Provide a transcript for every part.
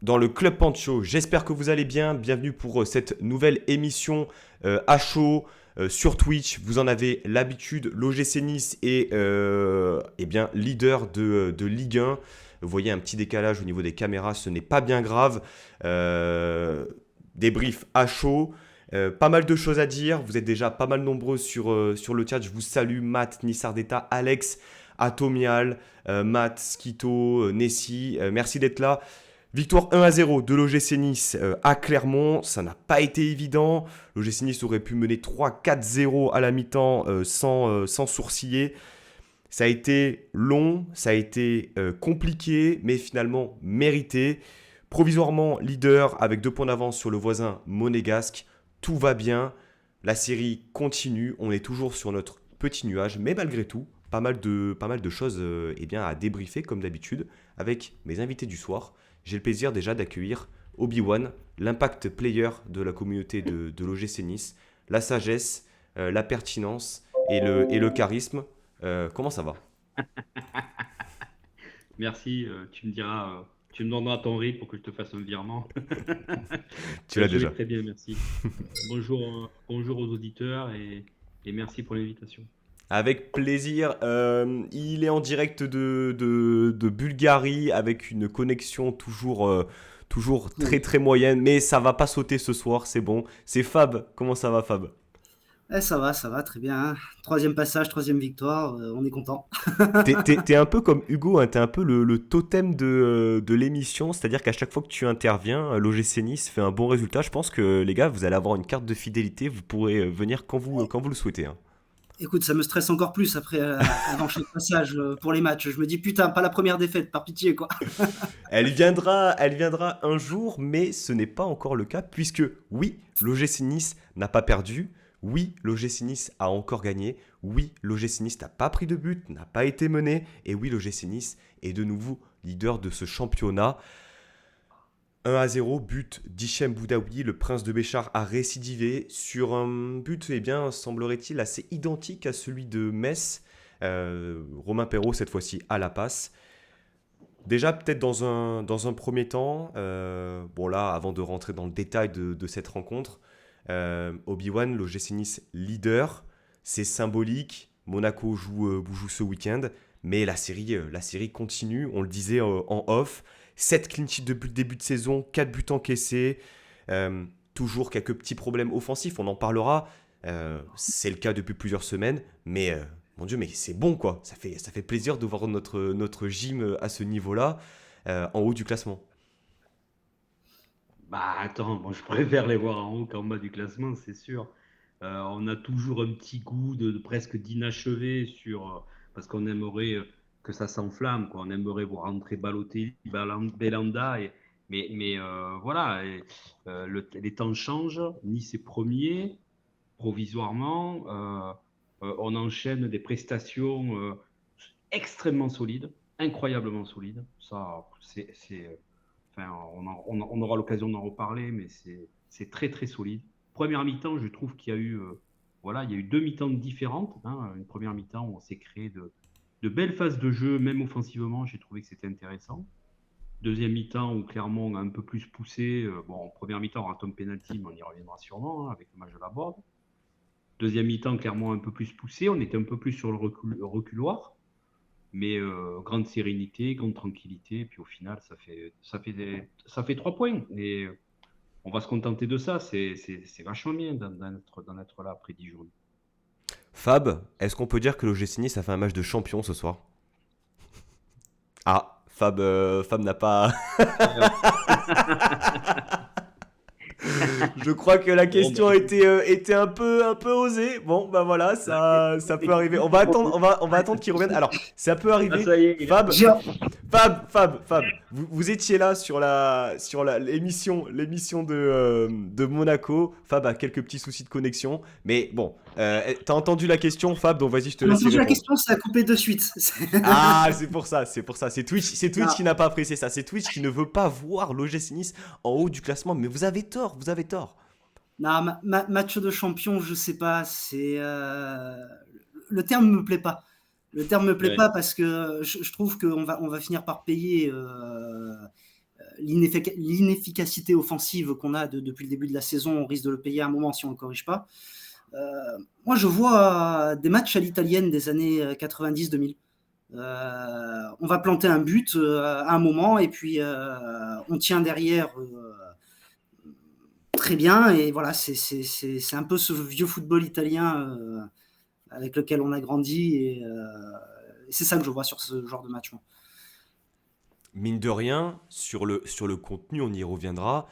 dans le Club Pancho. J'espère que vous allez bien. Bienvenue pour cette nouvelle émission à chaud sur Twitch. Vous en avez l'habitude. L'OGC Nice est eh bien, leader de Ligue 1. Vous voyez un petit décalage au niveau des caméras, ce n'est pas bien grave. Débrief à chaud. Pas mal de choses à dire. Vous êtes déjà pas mal nombreux sur le chat. Je vous salue, Matt, Nissardetta, Alex, Atomial, Matt, Skito, Nessie. Merci d'être là. Victoire 1-0 de l'OGC Nice à Clermont, ça n'a pas été évident. L'OGC Nice aurait pu mener 3-4-0 à la mi-temps sans sourciller. Ça a été long, ça a été compliqué, mais finalement mérité. Provisoirement leader avec 2 points d'avance sur le voisin monégasque. Tout va bien, la série continue, on est toujours sur notre petit nuage, mais malgré tout, pas mal de choses eh bien, à débriefer comme d'habitude avec mes invités du soir. J'ai le plaisir déjà d'accueillir Obi-Wan, l'impact player de la communauté de l'OGC Nice, la sagesse, la pertinence et le charisme. Comment ça va? Merci, tu me diras, tu me demanderas ton RIB pour que je te fasse un virement. Tu l'as Je vais déjà. très bien, merci. Bonjour, bonjour aux auditeurs et merci pour l'invitation. Avec plaisir. Il est en direct de Bulgarie avec une connexion toujours très Oui. très moyenne, mais ça va pas sauter ce soir, c'est bon. C'est Fab. Comment ça va, Fab? Ça va, très bien, hein. Troisième passage, troisième victoire, on est content. T'es un peu comme Hugo, hein, t'es un peu le totem de l'émission, c'est-à-dire qu'à chaque fois que tu interviens, l'OGC Nice fait un bon résultat. Je pense que les gars, vous allez avoir une carte de fidélité, vous pourrez venir quand vous le souhaitez, hein. Écoute, ça me stresse encore plus après avant chaque passage pour les matchs. Je me dis putain, pas la première défaite, par pitié quoi. Elle viendra un jour, mais ce n'est pas encore le cas, puisque oui, l'OGC Nice n'a pas perdu, oui, l'OGC Nice a encore gagné, oui, l'OGC Nice n'a pas pris de but, n'a pas été mené, et oui, l'OGC Nice est de nouveau leader de ce championnat. 1-0, but d'Hichem Boudaoui, le prince de Béchar a récidivé sur un but, eh bien, semblerait-il, assez identique à celui de Metz. Romain Perrault, cette fois-ci, à la passe. Déjà, peut-être dans un premier temps, bon là, avant de rentrer dans le détail de cette rencontre, Obi-Wan, l'OGC Nice leader, c'est symbolique. Monaco joue ce week-end, mais la série continue. On le disait en off. 7 clean sheets depuis le début de saison, 4 buts encaissés, toujours quelques petits problèmes offensifs, on en parlera. C'est le cas depuis plusieurs semaines, mais mon Dieu, mais c'est bon quoi. Ça fait plaisir de voir notre gym à ce niveau-là, en haut du classement. Bah attends, moi je préfère les voir en haut qu'en bas du classement, c'est sûr. On a toujours un petit goût de presque d'inachevé parce qu'on aimerait que ça s'enflamme, quoi. On aimerait voir rentrer Balotelli, Belanda, mais voilà, les temps changent. Nice est premier, provisoirement. On enchaîne des prestations extrêmement solides, incroyablement solides. Ça, enfin, on aura l'occasion d'en reparler, mais c'est très très solide. Première mi-temps, je trouve qu'il y a eu, voilà, il y a eu 2 mi-temps différentes, hein. Une première mi-temps où on s'est créé de belles phases de jeu, même offensivement, j'ai trouvé que c'était intéressant. Deuxième mi-temps où Clermont a un peu plus poussé. Bon, en première mi-temps, on rate un penalty, mais on y reviendra sûrement, hein, avec le match de la Borde. Deuxième mi-temps, Clermont un peu plus poussé. On était un peu plus sur le reculoir, mais grande sérénité, grande tranquillité. Et puis au final, ça fait 3 points. Et on va se contenter de ça. C'est vachement bien d'en être là après 10 jours. Fab, est-ce qu'on peut dire que l'OGC Nice a fait un match de champion ce soir? Ah, Fab n'a pas. Je crois que la Bon, question était un peu osée. Bon, bah voilà, ça peut arriver. On va attendre qu'il revienne. Alors, ça peut ah, arriver. ça y est, Fab, J'ai Fab, vous étiez là l'émission de Monaco. Fab a quelques petits soucis de connexion. Mais bon, t'as entendu la question, Fab, donc vas-y, je te laisse y entendu la répondre. question, ça a coupé de suite. Ah, c'est pour ça, c'est pour ça. C'est Twitch Non, qui n'a pas apprécié ça. C'est Twitch qui ne veut pas voir l'OGC Nice en haut du classement. Mais vous avez tort, vous avez tort. non, match de champion, je sais pas, le terme me plaît pas. Le terme me plaît ouais. pas parce que je trouve qu'on va finir par payer l'inefficacité offensive qu'on a depuis le début de la saison, on risque de le payer à un moment si on ne le corrige pas. Moi, je vois des matchs à l'italienne des années 90-2000. On va planter un but à un moment et puis on tient derrière très bien. Et voilà, c'est un peu ce vieux football italien avec lequel on a grandi. Et c'est ça que je vois sur ce genre de match. Mine de rien, sur le contenu, on y reviendra.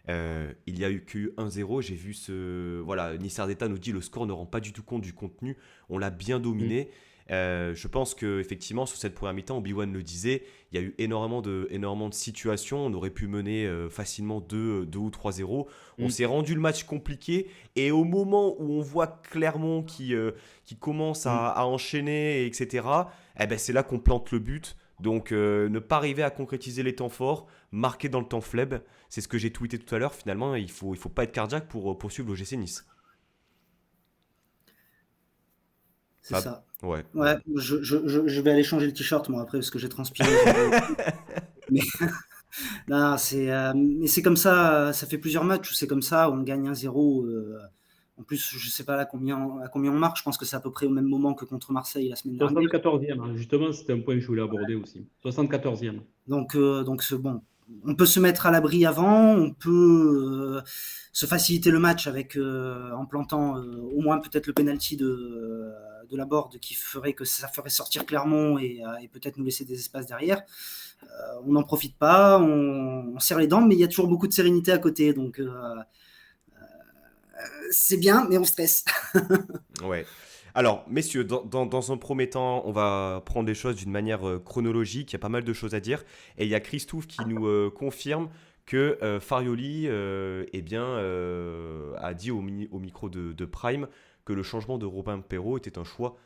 Il y a eu que 1-0. J'ai vu ce. Voilà, Nissardetta nous dit le score ne rend pas du tout compte du contenu. On l'a bien Mm. dominé. Je pense qu'effectivement, sur cette première mi-temps, Obi-Wan le disait, il y a eu énormément de situations. On aurait pu mener facilement 2 ou 3-0. On Mm. s'est rendu le match compliqué. Et au moment où on voit Clermont qui commence Mm. à enchaîner, etc., eh ben, c'est là qu'on plante le but. Donc, ne pas arriver à concrétiser les temps forts, marquer dans le temps faible, c'est ce que j'ai tweeté tout à l'heure. Finalement, il faut pas être cardiaque pour poursuivre l'OGC Nice. C'est Fab. ça. Ouais, Ouais, bon. je vais aller changer le t-shirt moi après parce que j'ai transpiré. J'en peux plus. Mais non, mais c'est comme ça fait plusieurs matchs où c'est comme ça, où on gagne 1-0. En plus, je sais pas là à combien on marque. Je pense que c'est à peu près au même moment que contre Marseille la semaine dernière. 74e, hein. Justement, c'était un point que je voulais aborder aussi. 74e. Donc c'est bon. On peut se mettre à l'abri avant, on peut se faciliter le match en plantant au moins peut-être le penalty de la Borde qui ferait que ça ferait sortir Clermont et peut-être nous laisser des espaces derrière. On n'en profite pas, on serre les dents, mais il y a toujours beaucoup de sérénité à côté, donc c'est bien, mais on stresse. Ouais. Alors, messieurs, dans un premier temps, on va prendre les choses d'une manière chronologique. Il y a pas mal de choses à dire. Et il y a Christophe qui nous confirme que Farioli a dit au micro de Prime que le changement de Robin Perrault était un choix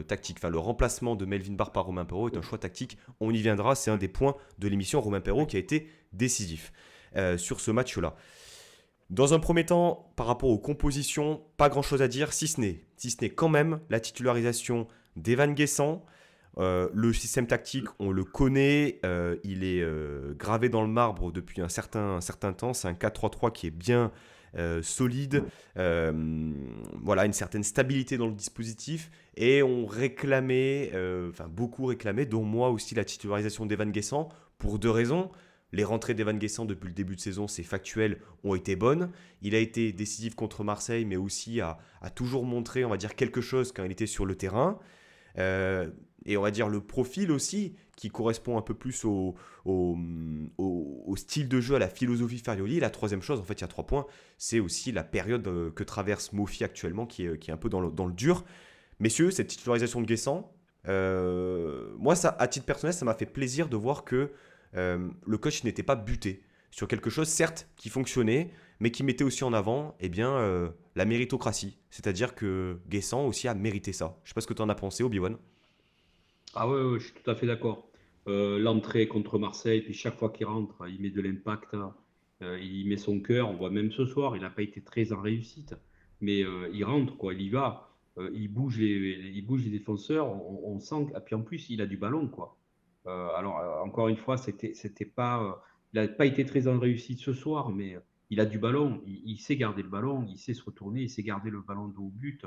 tactique. Enfin, le remplacement de Melvin Barr par Romain Perrault est un choix tactique. On y viendra. C'est un des points de l'émission. Romain Perrault qui a été décisif sur ce match-là. Dans un premier temps, par rapport aux compositions, pas grand-chose à dire, si ce n'est quand même la titularisation d'Evan Guessant. Le système tactique, on le connaît, il est gravé dans le marbre depuis un certain temps. C'est un 4-3-3 qui est bien solide, voilà, une certaine stabilité dans le dispositif. Et on réclamait, beaucoup réclamaient, dont moi aussi, la titularisation d'Evan Guessant, pour deux raisons. Les rentrées d'Evan Guessant depuis le début de saison, c'est factuel, ont été bonnes. Il a été décisif contre Marseille, mais aussi a toujours montré, on va dire, quelque chose quand il était sur le terrain. Et on va dire le profil aussi, qui correspond un peu plus au style de jeu, à la philosophie Farioli. Et la troisième chose, en fait, il y a 3 points, c'est aussi la période que traverse Mofi actuellement, qui est un peu dans le dur. Messieurs, cette titularisation de Guessant, moi, ça, à titre personnel, ça m'a fait plaisir de voir que le coach n'était pas buté sur quelque chose, certes, qui fonctionnait, mais qui mettait aussi en avant la méritocratie. C'est-à-dire que Guessant aussi a mérité ça. Je sais pas ce que tu en as pensé, Obi-Wan. Ah ouais, ouais, je suis tout à fait d'accord. L'entrée contre Marseille, puis chaque fois qu'il rentre, il met de l'impact, hein. Il met son cœur. On voit même ce soir, il n'a pas été très en réussite, mais il rentre, quoi, il y va. Il bouge les défenseurs. On sent et puis en plus, il a du ballon, quoi. Alors, encore une fois, c'était pas, il n'a pas été très en réussite ce soir, mais il a du ballon. Il sait garder le ballon, il sait se retourner, il sait garder le ballon de haut but.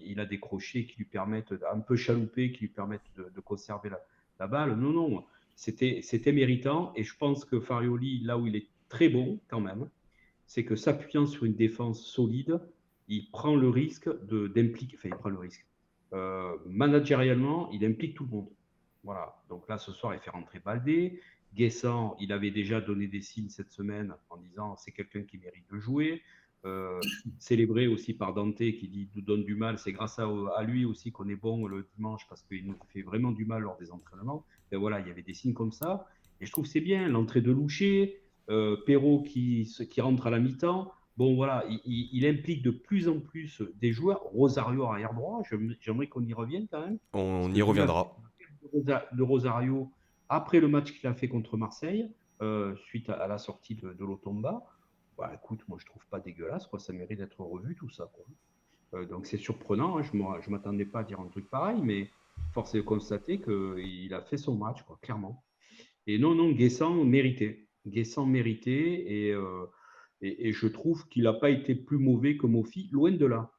Il a des crochets qui lui permettent un peu chalouper, qui lui permettent de conserver la balle. Non, non, c'était méritant. Et je pense que Farioli, là où il est très bon quand même, c'est que s'appuyant sur une défense solide, il prend le risque d'impliquer. Enfin, il prend le risque. Managérialement, il implique tout le monde. Voilà. Donc là, ce soir, il fait rentrer Baldé. Guessant, il avait déjà donné des signes cette semaine en disant c'est quelqu'un qui mérite de jouer. Euh, Célébré aussi par Dante qui dit nous donne du mal. C'est grâce à lui aussi qu'on est bon le dimanche parce qu'il nous fait vraiment du mal lors des entraînements. Et voilà, il y avait des signes comme ça. Et je trouve que c'est bien l'entrée de Loucher, Perrault qui rentre à la mi-temps. Bon, voilà, il implique de plus en plus des joueurs. Rosario arrière droit, j'aimerais qu'on y revienne quand même. Parce On que y l'image reviendra. de Rosario après le match qu'il a fait contre Marseille, suite à la sortie de Lotomba, bah, écoute, moi je trouve pas dégueulasse, quoi. Ça mérite d'être revu tout ça, quoi. Donc c'est surprenant, hein. Je ne m'attendais pas à dire un truc pareil, mais force est de constater qu'il a fait son match, quoi, clairement. Et non, non, Guessant mérité. Guessant mérité et je trouve qu'il n'a pas été plus mauvais que Mofi, loin de là.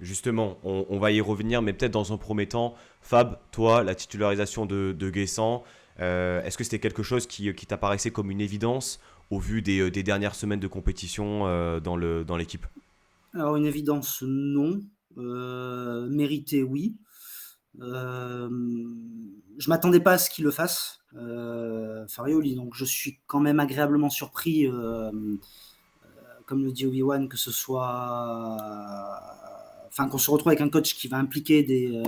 Justement, on va y revenir, mais peut-être dans un premier temps, Fab, toi, la titularisation de Guessant, est-ce que c'était quelque chose qui t'apparaissait comme une évidence au vu des dernières semaines de compétition dans l'équipe? Alors une évidence, non. Mérité, oui. Je m'attendais pas à ce qu'il le fasse, Farioli, donc je suis quand même agréablement surpris, comme le dit Obi-Wan, que ce soit, enfin qu'on se retrouve avec un coach qui va impliquer des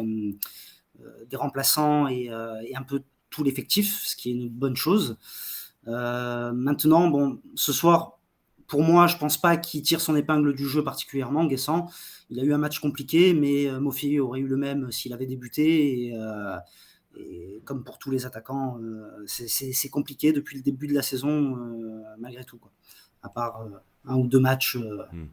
remplaçants et un peu tout l'effectif, ce qui est une bonne chose. Maintenant, bon, ce soir, pour moi, je pense pas qu'il tire son épingle du jeu particulièrement, Guessant. Il a eu un match compliqué, mais Mofi aurait eu le même s'il avait débuté. Et comme pour tous les attaquants, c'est compliqué depuis le début de la saison, malgré tout, quoi. À part un ou deux matchs, Hmm. comme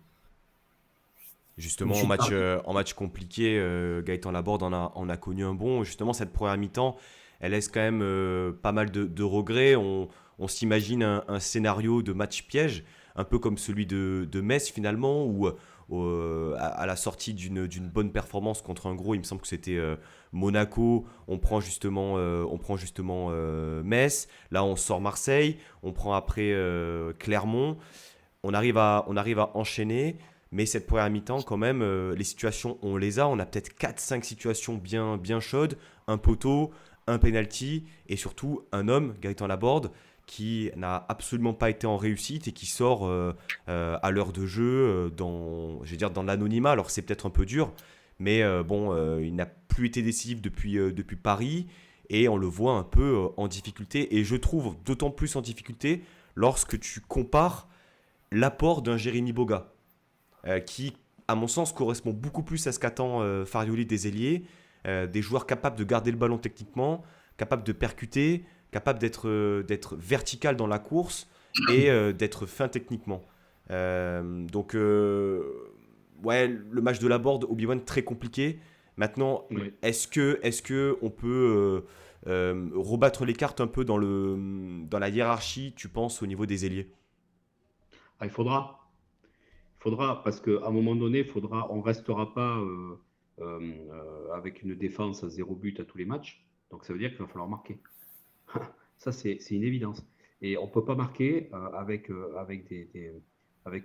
Justement, celui de Paris. en match compliqué, Gaëtan Laborde en a connu un bon. Justement, cette première mi-temps, elle laisse quand même pas mal de regrets. On s'imagine un scénario de match piège, un peu comme celui de Metz finalement, où à la sortie d'une bonne performance contre un gros, il me semble que c'était Monaco, on prend justement Metz. Là, on sort Marseille, on prend après Clermont. On arrive à enchaîner. Mais cette première mi-temps, quand même, les situations, on les a. On a peut-être quatre cinq situations bien chaudes. Un poteau, un penalty et surtout un homme, Gaëtan Laborde, qui n'a absolument pas été en réussite et qui sort à l'heure de jeu je vais dire dans l'anonymat. Alors c'est peut-être un peu dur, mais il n'a plus été décisif depuis Paris et on le voit un peu en difficulté. Et je trouve d'autant plus en difficulté lorsque tu compares l'apport d'un Jérémy Boga qui, à mon sens, correspond beaucoup plus à ce qu'attend Farioli des ailiers, des joueurs capables de garder le ballon techniquement, capables de percuter, capables d'être vertical dans la course et d'être fin techniquement. Donc, ouais, le match de la Borde, Obi-Wan, très compliqué. Maintenant, Ouais. est-ce que on peut rebattre les cartes un peu dans la hiérarchie, tu penses, au niveau des ailiers? Ah, il faudra, parce qu'à un moment donné, on ne restera pas avec une défense à 0 but à tous les matchs. Donc ça veut dire qu'il va falloir marquer. Ça, c'est une évidence. Et on ne peut pas marquer avec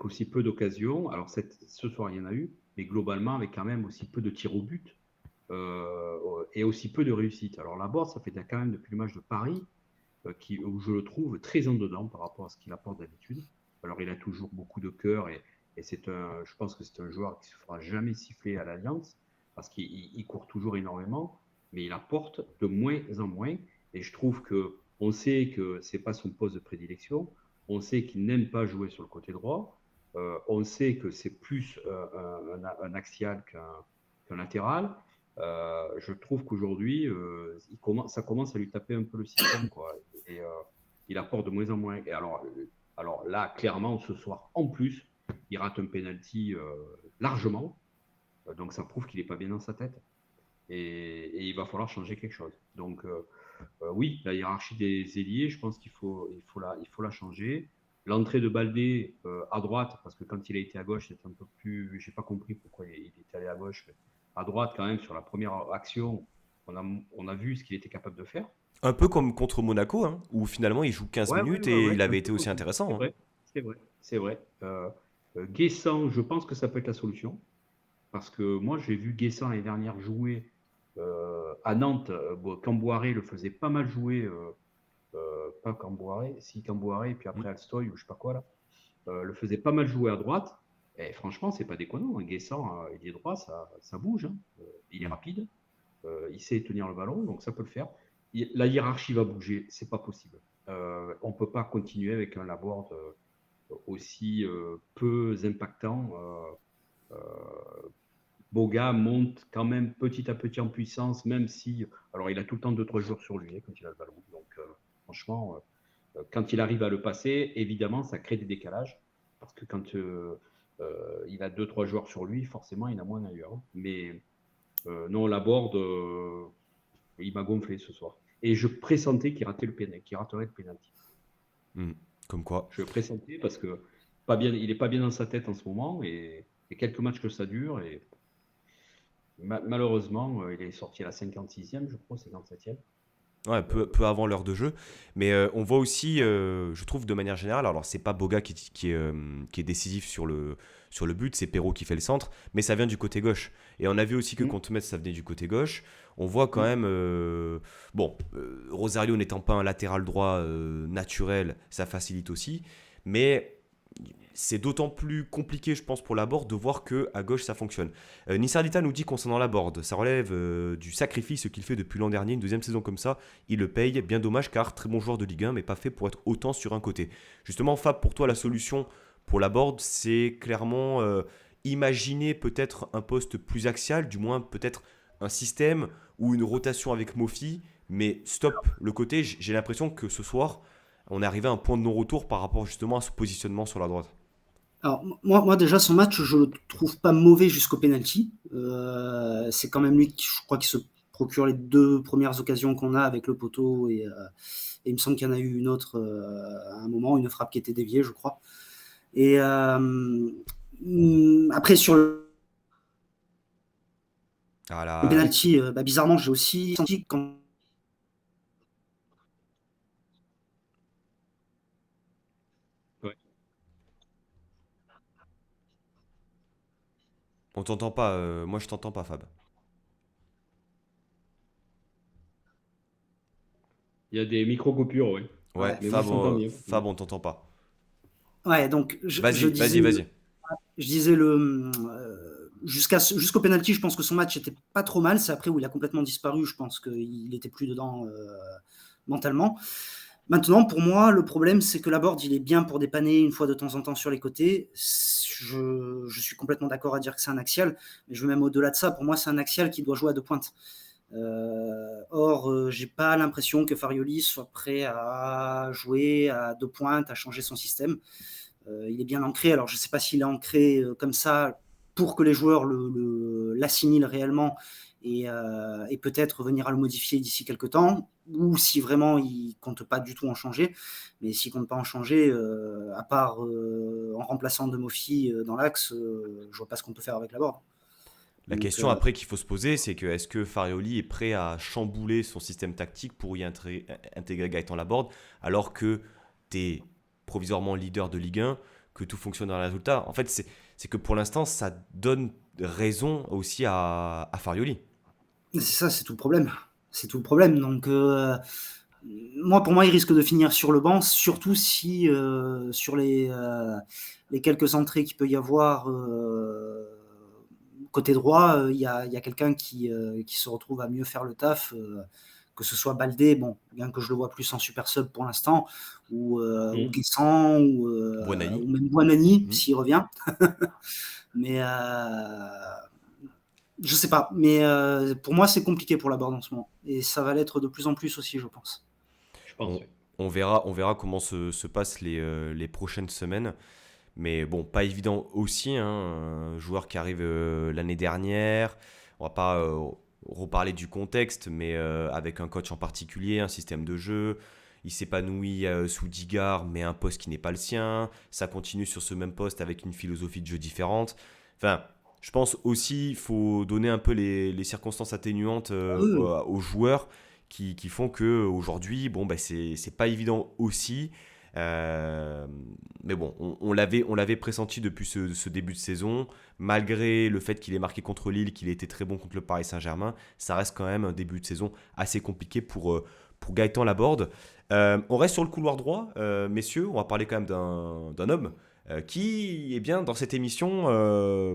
aussi peu d'occasions. Alors ce soir, il y en a eu, mais globalement, avec quand même aussi peu de tirs au but et aussi peu de réussite. Alors Laborde, ça fait quand même depuis le match de Paris, où je le trouve très en dedans par rapport à ce qu'il apporte d'habitude. Alors il a toujours beaucoup de cœur et je pense que c'est un joueur qui ne se fera jamais siffler à l'Alliance parce qu'il court toujours énormément, mais il apporte de moins en moins. Et je trouve que on sait que c'est pas son poste de prédilection, on sait qu'il n'aime pas jouer sur le côté droit, on sait que c'est plus un axial qu'un latéral. Je trouve qu'aujourd'hui, ça commence à lui taper un peu le système, quoi. Et il apporte de moins en moins. Et alors là, clairement, ce soir, en plus, il rate un penalty largement. Donc ça prouve qu'il n'est pas bien dans sa tête. Et il va falloir changer quelque chose. Donc oui, la hiérarchie des ailiers, je pense il faut la changer. L'entrée de Baldé à droite, parce que quand il a été à gauche, c'était un peu plus. J'ai pas compris pourquoi il était allé à gauche. Mais à droite, quand même, sur la première action, on a vu ce qu'il était capable de faire. Un peu comme contre Monaco, hein, où finalement il joue 15 minutes et il Un avait peu été aussi comme- C'est intéressant. Hein. vrai, c'est vrai. Guessant, je pense que ça peut être la solution. Parce que moi, j'ai vu Guessant l'année dernière jouer à Nantes. Camboiré le faisait pas mal jouer. Pas Camboiré, si Camboiré, et puis Mm. après Alstoy ou je sais pas quoi là. Le faisait pas mal jouer à droite. Et franchement, c'est pas déconnant. Un Guessant, il est droit, ça bouge. Hein. Il est Mm. rapide. Il sait tenir le ballon, donc ça peut le faire. La hiérarchie va bouger, c'est pas possible. On peut pas continuer avec un Laborde aussi peu impactant. Boga monte quand même petit à petit en puissance, même si. Alors, il a tout le temps 2-3 jours sur lui quand il a le ballon. Donc, franchement, quand il arrive à le passer, évidemment, ça crée des décalages. Parce que quand il a 2-3 joueurs sur lui, forcément, il en a moins ailleurs. Hein. Mais non, la board, il m'a gonflé ce soir. Et je pressentais qu'il raterait le penalty. Comme quoi. Je pressentais parce que pas bien, il n'est pas bien dans sa tête en ce moment et quelques matchs que ça dure. Et malheureusement, il est sorti à la 56e, je crois, 57e. Ouais, peu avant l'heure de jeu. Mais on voit aussi, je trouve de manière générale, alors c'est pas Boga qui est décisif sur le but, c'est Perrault qui fait le centre, mais ça vient du côté gauche. Et on a vu aussi que Mm. contre Metz, ça venait du côté gauche. On voit quand Mm. même, Rosario n'étant pas un latéral droit naturel, ça facilite aussi. Mais c'est d'autant plus compliqué, je pense, pour la board de voir que à gauche ça fonctionne. Nissardita nous dit concernant la board, ça relève du sacrifice qu'il fait depuis l'an dernier, une deuxième saison comme ça, il le paye, bien dommage car très bon joueur de Ligue 1, mais pas fait pour être autant sur un côté. Justement, Fab, pour toi, la solution pour la board, c'est clairement imaginer peut-être un poste plus axial, du moins peut-être un système ou une rotation avec Mofi, mais stop le côté. J'ai l'impression que ce soir, on est arrivé à un point de non-retour par rapport justement à ce positionnement sur la droite. Alors, moi, déjà, son match, je le trouve pas mauvais jusqu'au penalty. C'est quand même lui, je crois, qui se procure les 2 premières occasions qu'on a avec le poteau. Et il me semble qu'il y en a eu une autre à un moment, une frappe qui était déviée, je crois. Et après, sur le Ah là, penalty, bizarrement, j'ai aussi senti quand. Ouais. on t'entend pas, moi je t'entends pas, Fab. Il y a des micro-coupures, oui. Ouais, Ouais, Mais moi, je t'entends bien. Fab, on t'entend pas. ouais, donc Vas-y, vas-y, vas-y. je disais jusqu'au penalty, je pense que son match était pas trop mal. C'est après où il a complètement disparu. Je pense qu'il était plus dedans mentalement. Maintenant, pour moi, le problème, c'est que Laborde, il est bien pour dépanner une fois de temps en temps sur les côtés. Je suis complètement d'accord à dire que c'est un axial, mais je veux même au-delà de ça. Pour moi, c'est un axial qui doit jouer à 2 pointes. Or, j'ai pas l'impression que Farioli soit prêt à jouer à 2 pointes, à changer son système. Il est bien ancré. Alors, je ne sais pas s'il est ancré comme ça pour que les joueurs l'assimilent réellement et peut-être venir à le modifier d'ici quelques temps, ou si vraiment il ne compte pas du tout en changer. Mais s'il ne compte pas en changer, à part en remplaçant Demofi dans l'axe, je ne vois pas ce qu'on peut faire avec la board. La Donc, question après qu'il faut se poser, c'est que est-ce que Farioli est prêt à chambouler son système tactique pour y intégrer Gaëtan Laborde alors que tu es provisoirement leader de Ligue 1, que tout fonctionne dans le résultat. En fait, c'est que pour l'instant, ça donne raison aussi à Farioli. c'est ça, c'est tout le problème. C'est tout le problème. Donc, pour moi, il risque de finir sur le banc, surtout si sur les quelques entrées qu'il peut y avoir côté droit, il y a quelqu'un qui se retrouve à mieux faire le taf, que ce soit Baldé, bon, bien que je le vois plus en super sub pour l'instant, ou Mm. Guessant, Buonani. ou même Buonani, Mm. s'il revient. Mais je sais pas. Mais pour moi, c'est compliqué pour la board en ce moment. Et ça va l'être de plus en plus aussi, je pense. Je pense, On, oui. on verra comment se passent les prochaines semaines. Mais bon, pas évident aussi, hein, un joueur qui arrive l'année dernière. On va pas reparler du contexte, mais avec un coach en particulier, un système de jeu. Il s'épanouit sous Digard, mais un poste qui n'est pas le sien. Ça continue sur ce même poste avec une philosophie de jeu différente. Enfin, je pense aussi qu'il faut donner un peu les circonstances atténuantes aux joueurs qui font qu'aujourd'hui, bon, bah, c'est pas évident aussi. Euh, mais bon, on l'avait pressenti depuis ce début de saison. Malgré le fait qu'il ait marqué contre Lille, qu'il ait été très bon contre le Paris Saint-Germain, ça reste quand même un début de saison assez compliqué pour Gaëtan Laborde. On reste sur le couloir droit, messieurs. On va parler quand même d'un homme qui est bien dans cette émission,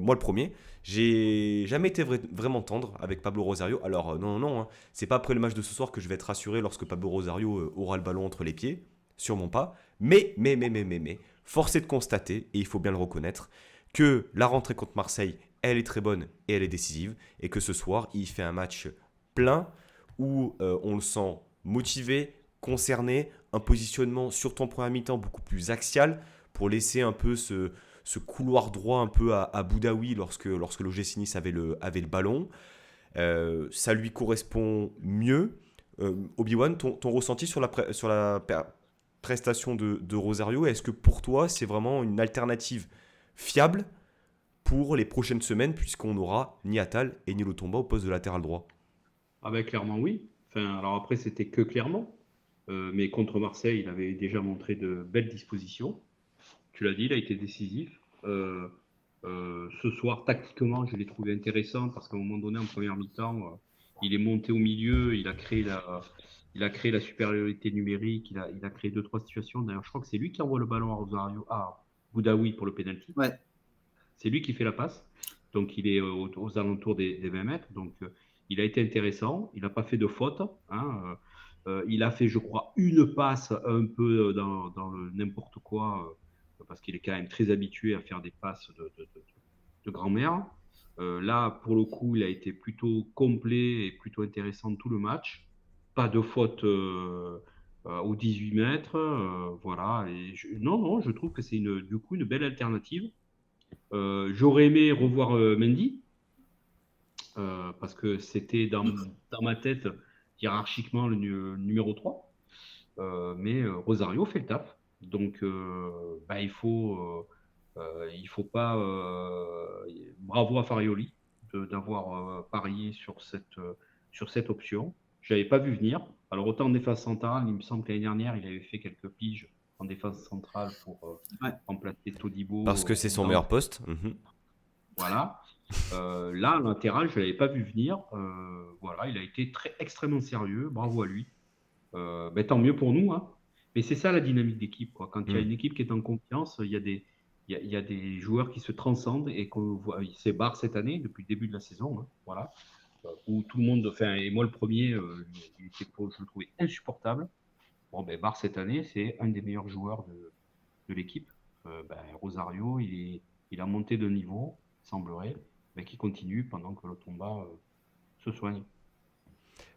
moi le premier. J'ai jamais été vraiment tendre avec Pablo Rosario. Alors, non, non, hein, c'est pas après le match de ce soir que je vais être rassuré lorsque Pablo Rosario aura le ballon entre les pieds. Sûrement pas. Mais, force est de constater, et il faut bien le reconnaître, que la rentrée contre Marseille, elle est très bonne et elle est décisive. Et que ce soir, il fait un match plein où on le sent motivé, concerné, un positionnement sur ton premier mi-temps beaucoup plus axial pour laisser un peu ce couloir droit un peu à Boudaoui lorsque l'OGC Nice avait le ballon. Ça lui correspond mieux. Obi-Wan, ton ressenti sur la prestation de Rosario. Est-ce que pour toi, c'est vraiment une alternative fiable pour les prochaines semaines, puisqu'on n'aura ni Attal et ni Lotomba au poste de latéral droit? Ah ben, clairement, oui. Enfin, alors après, c'était que clairement. Mais contre Marseille, il avait déjà montré de belles dispositions. Tu l'as dit, il a été décisif. Ce soir, tactiquement, je l'ai trouvé intéressant parce qu'à un moment donné, en première mi-temps, il est monté au milieu, il a créé la supériorité numérique, il a créé deux, trois situations. D'ailleurs, je crois que c'est lui qui envoie le ballon à Rosario, à Boudaoui pour le penalty. Ouais. C'est lui qui fait la passe. Donc, il est aux alentours des 20 mètres. Donc, il a été intéressant. Il n'a pas fait de faute. Hein. Il a fait, je crois, une passe un peu dans le n'importe quoi, parce qu'il est quand même très habitué à faire des passes de grand-mère. Là, pour le coup, il a été plutôt complet et plutôt intéressant tout le match. Pas de faute aux 18 mètres. Voilà. Non, non, je trouve que c'est du coup une belle alternative. J'aurais aimé revoir Mendy, parce que c'était dans ma tête hiérarchiquement le numéro 3. Mais Rosario fait le taf. Donc, bah, il faut pas. Bravo à Farioli d'avoir parié sur cette option. Je n'avais pas vu venir. Alors, autant en défense centrale, il me semble que l'année dernière, il avait fait quelques piges en défense centrale pour Ouais. remplacer Todibo Parce que c'est son dans meilleur poste. voilà. Là, en latéral, je ne l'avais pas vu venir. Voilà, il a été extrêmement sérieux. Bravo à lui. Ben, tant mieux pour nous, hein. Mais c'est ça la dynamique d'équipe, quoi. Quand il y a une équipe qui est en confiance, il y a des joueurs qui se transcendent et qu'on voit. C'est Barre cette année, depuis le début de la saison, hein, voilà. Où tout le monde, enfin, et moi le premier, je le trouvais insupportable. Bon, ben, Barre cette année, c'est un des meilleurs joueurs de l'équipe. Ben, Rosario, il a monté de niveau, semblerait, mais qui continue pendant que le Tomba se soigne.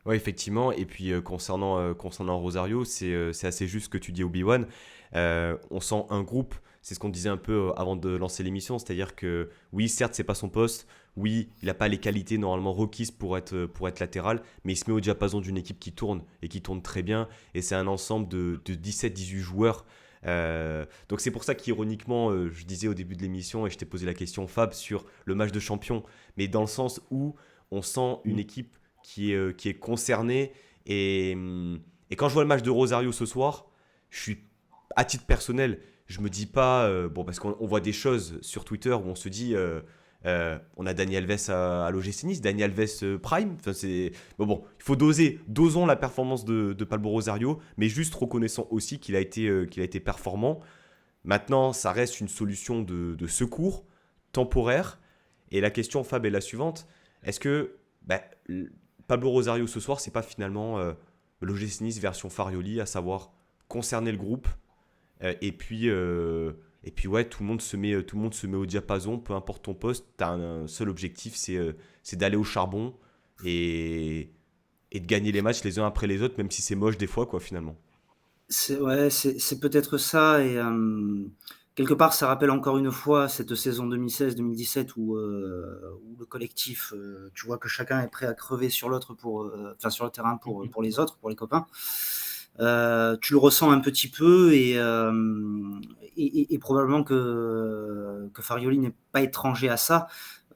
Oui, effectivement. Et puis concernant Rosario, c'est assez juste ce que tu dis, Obi-Wan. On sent un groupe, c'est ce qu'on disait un peu avant de lancer l'émission, c'est-à-dire que oui, certes, c'est pas son poste, oui, il n'a pas les qualités normalement requises pour être latéral, mais il se met au diapason d'une équipe qui tourne et qui tourne très bien. Et c'est un ensemble de 17-18 joueurs. Donc c'est pour ça qu'ironiquement, je disais au début de l'émission, et je t'ai posé la question, Fab, sur le match de champion, mais dans le sens où on sent une équipe qui est concerné. Et quand je vois le match de Rosario ce soir, je suis, à titre personnel, je me dis pas, bon, parce qu'on voit des choses sur Twitter où on se dit, on a Dani Alves à l'OGC Nice, Dani Alves Prime. Enfin, bon, il faut dosons la performance de Pablo Rosario, mais juste reconnaissant aussi qu'il a été performant. Maintenant, ça reste une solution de secours temporaire. Et la question, Fab, est la suivante. Est-ce que bah, Pablo Rosario ce soir, c'est pas finalement l'OGC Nice version Farioli, à savoir concerner le groupe et puis ouais, tout le monde se met au diapason, peu importe ton poste, tu as un seul objectif, c'est d'aller au charbon et de gagner les matchs les uns après les autres, même si c'est moche des fois, quoi, finalement. C'est peut-être ça. Et quelque part, ça rappelle encore une fois cette saison 2016-2017 où le collectif, tu vois que chacun est prêt à crever sur l'autre enfin sur le terrain pour les autres, pour les copains. Tu le ressens un petit peu et probablement que Farioli n'est pas étranger à ça.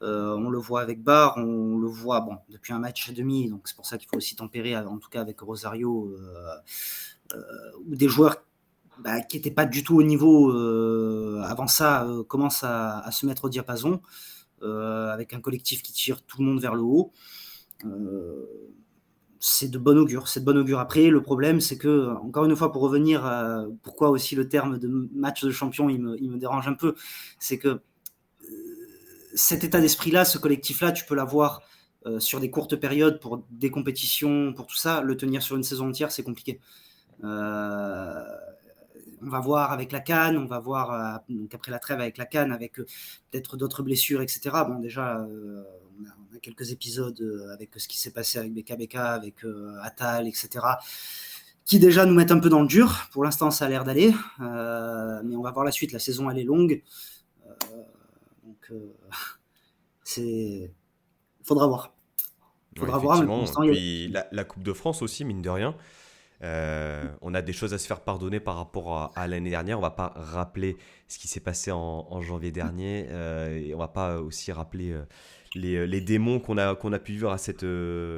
On le voit avec Barre, on le voit depuis un match et demi, donc c'est pour ça qu'il faut aussi tempérer, en tout cas avec Rosario, où des joueurs qui n'étaient pas du tout au niveau avant ça commencent à se mettre au diapason, avec un collectif qui tire tout le monde vers le haut. C'est de bon augure. C'est de bon augure. Après, le problème, c'est que, encore une fois, pour revenir à pourquoi aussi le terme de match de champion, il me dérange un peu, c'est que cet état d'esprit-là, ce collectif-là, tu peux l'avoir sur des courtes périodes pour des compétitions, pour tout ça. Le tenir sur une saison entière, c'est compliqué. On va voir avec la CAN, on va voir donc après la trêve avec la CAN, avec peut-être d'autres blessures, etc. Bon, déjà, on a quelques épisodes avec ce qui s'est passé avec BKBK, avec Attal, etc., qui déjà nous mettent un peu dans le dur. Pour l'instant, ça a l'air d'aller, mais on va voir la suite. La saison, elle est longue, donc il faudra voir. Ouais, Mais pour effectivement. l'instant, Puis la Coupe de France aussi, mine de rien. On a des choses à se faire pardonner par rapport à l'année dernière. On va pas rappeler ce qui s'est passé en janvier dernier. Et on va pas aussi rappeler les démons qu'on a pu vivre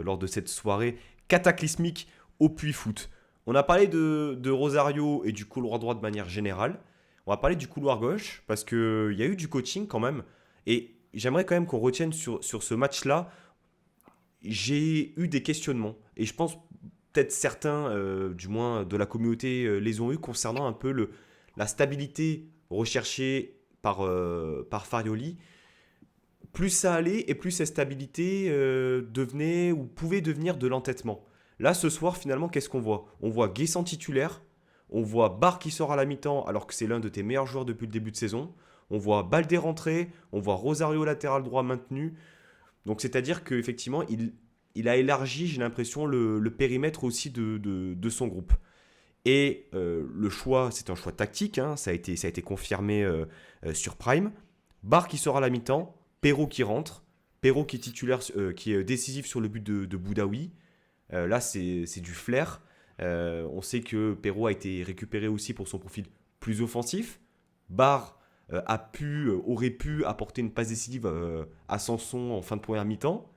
lors de cette soirée cataclysmique au Puy-Foot. On a parlé de Rosario et du couloir droit de manière générale. On va parler du couloir gauche parce qu'il y a eu du coaching quand même. Et j'aimerais quand même qu'on retienne sur ce match-là. J'ai eu des questionnements. Et je pense peut-être certains, du moins de la communauté, les ont eu concernant un peu la stabilité recherchée par Farioli. Plus ça allait et plus cette stabilité devenait ou pouvait devenir de l'entêtement. Là, ce soir, finalement, qu'est-ce qu'on voit? On voit Guessant titulaire, on voit Barre qui sort à la mi-temps alors que c'est l'un de tes meilleurs joueurs depuis le début de saison, on voit Baldé rentrer, on voit Rosario latéral droit maintenu. Donc c'est-à-dire qu'effectivement, il a élargi, j'ai l'impression, le périmètre aussi de son groupe. Et le choix, c'est un choix tactique, hein, ça a été confirmé sur Prime. Barre qui sort à la mi-temps, Perraud qui rentre, Perraud qui est titulaire, qui est décisif sur le but de Boudaoui. Là, c'est du flair. On sait que Perraud a été récupéré aussi pour son profil plus offensif. Barre aurait pu apporter une passe décisive à Sanson en fin de première mi-temps.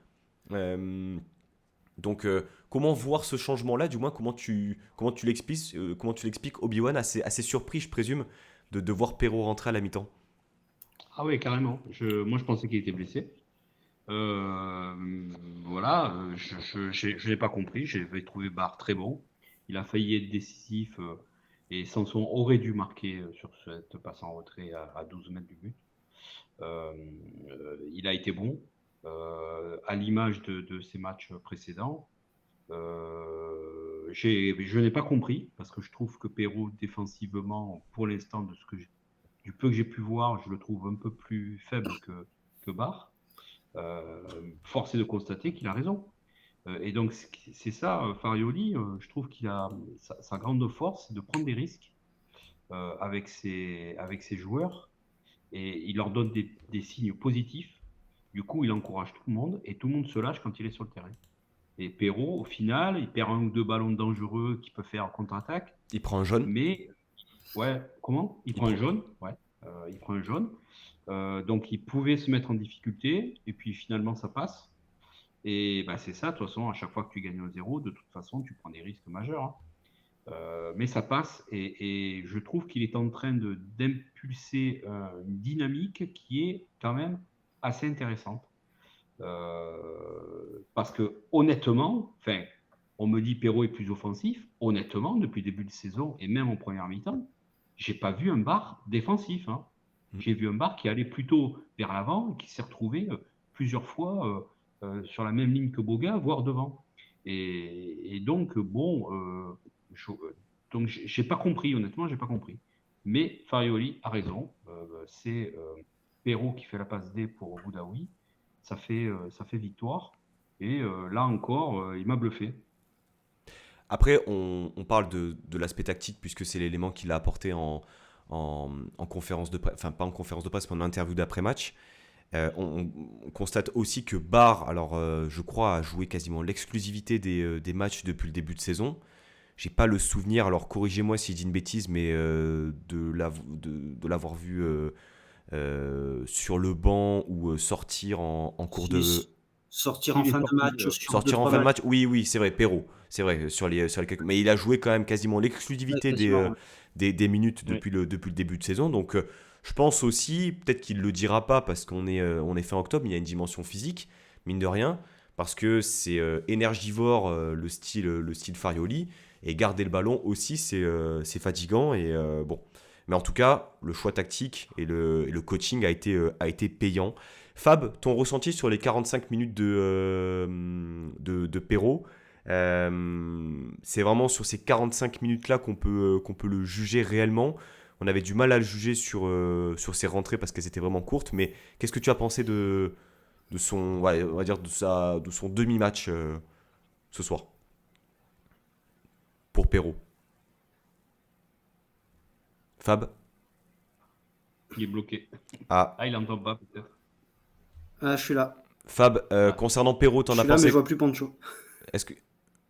Donc, comment voir ce changement-là? Du moins, comment tu l'expliques Obi-Wan assez surpris, je présume, de voir Perraud rentrer à la mi-temps. Ah oui, carrément. Moi, je pensais qu'il était blessé. Euh, voilà, je n'ai pas compris. J'avais trouvé Barre très bon. Il a failli être décisif et Sanson aurait dû marquer sur cette passe en retrait à 12 mètres du but. Il a été bon à l'image de ses matchs précédents. Je n'ai pas compris parce que je trouve que Perraud défensivement, pour l'instant, du peu que j'ai pu voir, je le trouve un peu plus faible que Barre. Force est de constater qu'il a raison. Et donc, c'est ça, Farioli, je trouve qu'il a sa grande force, c'est de prendre des risques avec ses joueurs et il leur donne des signes positifs. Du coup, il encourage tout le monde et tout le monde se lâche quand il est sur le terrain. Et Perraud, au final, il perd un ou deux ballons dangereux qu'il peut faire en contre-attaque. Il prend un jaune. Mais, ouais, comment? Il prend un jaune, ouais. Il prend un jaune. Donc, il pouvait se mettre en difficulté et puis finalement, ça passe. Et bah, c'est ça, de toute façon, à chaque fois que tu gagnes 1-0, de toute façon, tu prends des risques majeurs. Hein. Mais ça passe et je trouve qu'il est en train d'impulser une dynamique qui est quand même assez intéressante. Parce que honnêtement, on me dit Perraud est plus offensif. Honnêtement, depuis le début de saison et même en première mi-temps, j'ai pas vu un Barre défensif. Hein. J'ai vu un Barre qui allait plutôt vers l'avant et qui s'est retrouvé plusieurs fois sur la même ligne que Boga, voire devant. Et donc, bon, donc j'ai pas compris, honnêtement, j'ai pas compris. Mais Farioli a raison. C'est Perraud qui fait la passe D pour Boudaoui. Ça fait victoire. Et là encore, il m'a bluffé. Après, on parle de l'aspect tactique puisque c'est l'élément qu'il a apporté en conférence de presse, enfin pas en conférence de presse, mais en interview d'après-match. On constate aussi que Barre, alors je crois, a joué quasiment l'exclusivité des matchs depuis le début de saison. J'ai pas le souvenir, alors corrigez-moi si je dis une bêtise, mais de l'avoir vu sur le banc ou sortir en cours de... Sortir en fin de match. Sortir en fin de match, oui, c'est vrai, Perraud. C'est vrai, sur les quelques... Mais il a joué quand même quasiment l'exclusivité des minutes depuis le début de saison. Donc je pense aussi, peut-être qu'il ne le dira pas parce qu'on est fin octobre, il y a une dimension physique, mine de rien, parce que c'est énergivore le style Farioli. Et garder le ballon aussi, c'est fatigant. Et bon. Mais en tout cas, le choix tactique et le coaching a été payant. Fab, ton ressenti sur les 45 minutes de Perraud, c'est vraiment sur ces 45 minutes-là qu'on peut le juger réellement. On avait du mal à le juger sur ses rentrées parce qu'elles étaient vraiment courtes. Mais qu'est-ce que tu as pensé de son, ouais, on va dire de son demi-match ce soir pour Perraud? Fab? Il est bloqué. Ah, il n'entend pas peut-être. Je suis là. Fab, concernant Perraud, t'en as Je suis là, pensé... mais je vois plus Pancho. Est-ce que...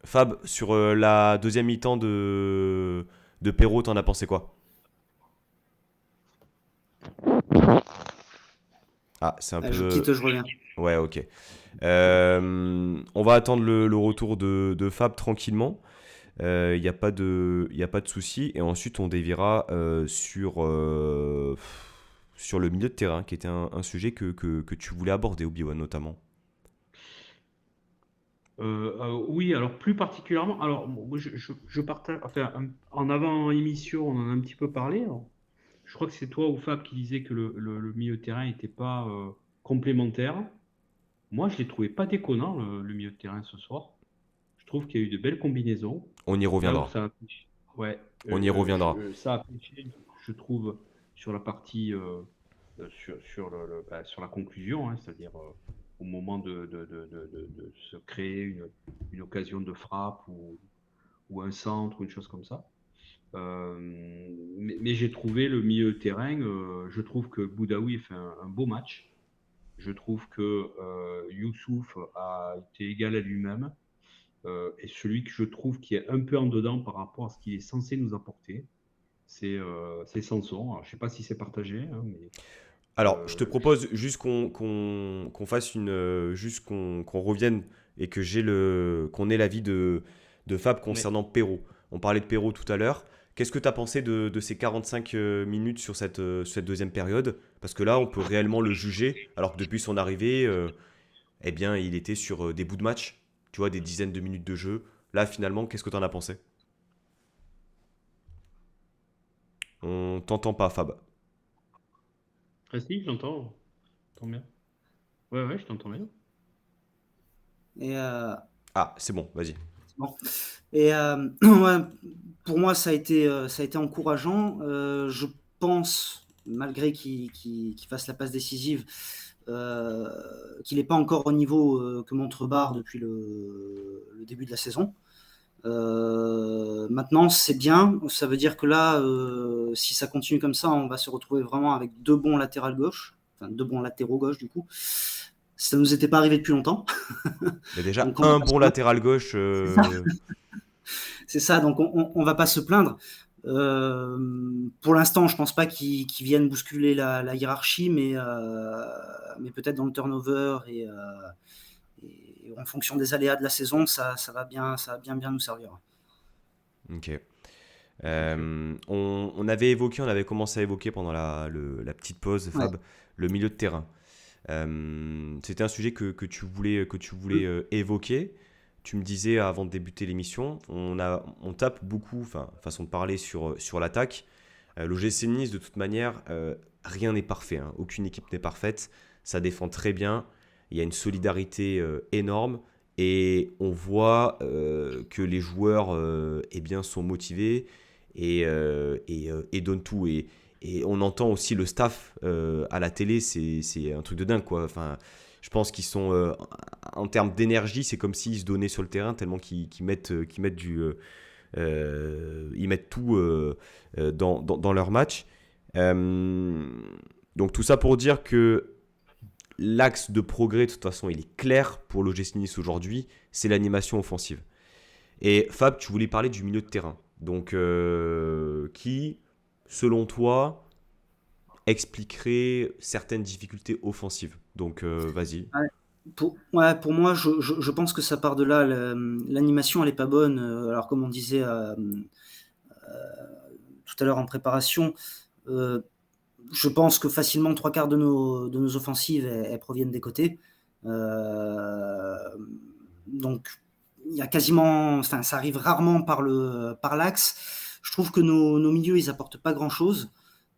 Fab, sur la deuxième mi-temps de Perrault, t'en as pensé quoi? Ah, c'est un Je peu. quitte, je reviens. Ouais, ok. On va attendre le retour de Fab tranquillement. Il n'y a pas de souci. Et ensuite, on déviera sur le milieu de terrain, qui était un sujet que tu voulais aborder, Obi-Wan, notamment. Oui, alors plus particulièrement, alors moi, je partage, enfin, en avant-émission, on en a un petit peu parlé. Alors, je crois que c'est toi ou Fab qui disait que le milieu de terrain n'était pas complémentaire. Moi, je l'ai trouvé pas déconnant, le milieu de terrain ce soir. Je trouve qu'il y a eu de belles combinaisons. On y Là où reviendra. ça a pêché, ouais, On y reviendra. ça a pêché, je trouve, sur la partie, sur la conclusion, hein, c'est-à-dire au moment de se créer une occasion de frappe ou un centre ou une chose comme ça. Mais j'ai trouvé le milieu de terrain, je trouve que Boudaoui fait un beau match. Je trouve que Youssouf a été égal à lui-même et celui que je trouve qui est un peu en dedans par rapport à ce qu'il est censé nous apporter, c'est Sanson. Alors, je ne sais pas si c'est partagé, hein, mais Alors, je te je propose juste qu'on fasse juste qu'on revienne et qu'on ait l'avis de Fab ouais. concernant Perrault. On parlait de Perrault tout à l'heure. Qu'est-ce que tu as pensé de ces 45 minutes sur cette deuxième période? Parce que là, on peut réellement le juger, alors que depuis son arrivée, eh bien, il était sur des bouts de match, tu vois, des dizaines de minutes de jeu. Là, finalement, qu'est-ce que tu en as pensé? On t'entend pas, Fab. Si, j'entends bien. Ouais, ouais, je t'entends bien. Et, Ah, c'est bon, vas-y. bon. Et ouais, pour moi, ça a été encourageant. Je pense, malgré qu'il fasse la passe décisive, euh, qu'il n'est pas encore au niveau que montre Barre depuis le début de la saison. Maintenant, c'est bien. Ça veut dire que là, si ça continue comme ça, on va se retrouver vraiment avec deux bons latérales gauche, enfin deux bons latéraux gauche du coup. Ça nous était pas arrivé depuis longtemps, Mais déjà, donc on va un pas se bon plaindre. latéral gauche. C'est ça, donc on va pas se plaindre. Pour l'instant, je pense pas qu'ils viennent bousculer la hiérarchie, mais peut-être dans le turnover et en fonction des aléas de la saison, ça va bien nous servir. Ok. Ok. On avait commencé à évoquer pendant la petite pause, Ouais. Fab, le milieu de terrain. C'était un sujet que tu voulais évoquer. Tu me disais avant de débuter l'émission, on tape beaucoup, enfin, façon de parler sur l'attaque. L'OGC Nice, de toute manière, rien n'est parfait, hein. Aucune équipe n'est parfaite. Ça défend très bien. Il y a une solidarité énorme. Et on voit que les joueurs eh bien, sont motivés et donnent tout. Et on entend aussi le staff à la télé, c'est un truc de dingue, quoi. Enfin, je pense qu'ils sont, en termes d'énergie, c'est comme s'ils se donnaient sur le terrain tellement ils mettent tout dans leur match. Euh, donc tout ça pour dire que l'axe de progrès, de toute façon, il est clair pour l'OGC Nice aujourd'hui, c'est l'animation offensive. Et Fab, tu voulais parler du milieu de terrain. Donc, qui, selon toi, expliquerait certaines difficultés offensives. Donc, vas-y. Ouais. Pour moi, je pense que ça part de là. L'animation, elle est pas bonne. Alors, comme on disait tout à l'heure en préparation, euh, je pense que facilement trois quarts de nos offensives, elles proviennent des côtés. Euh, donc, il y a quasiment, enfin, ça arrive rarement par l'axe. Je trouve que nos milieux, ils apportent pas grand-chose.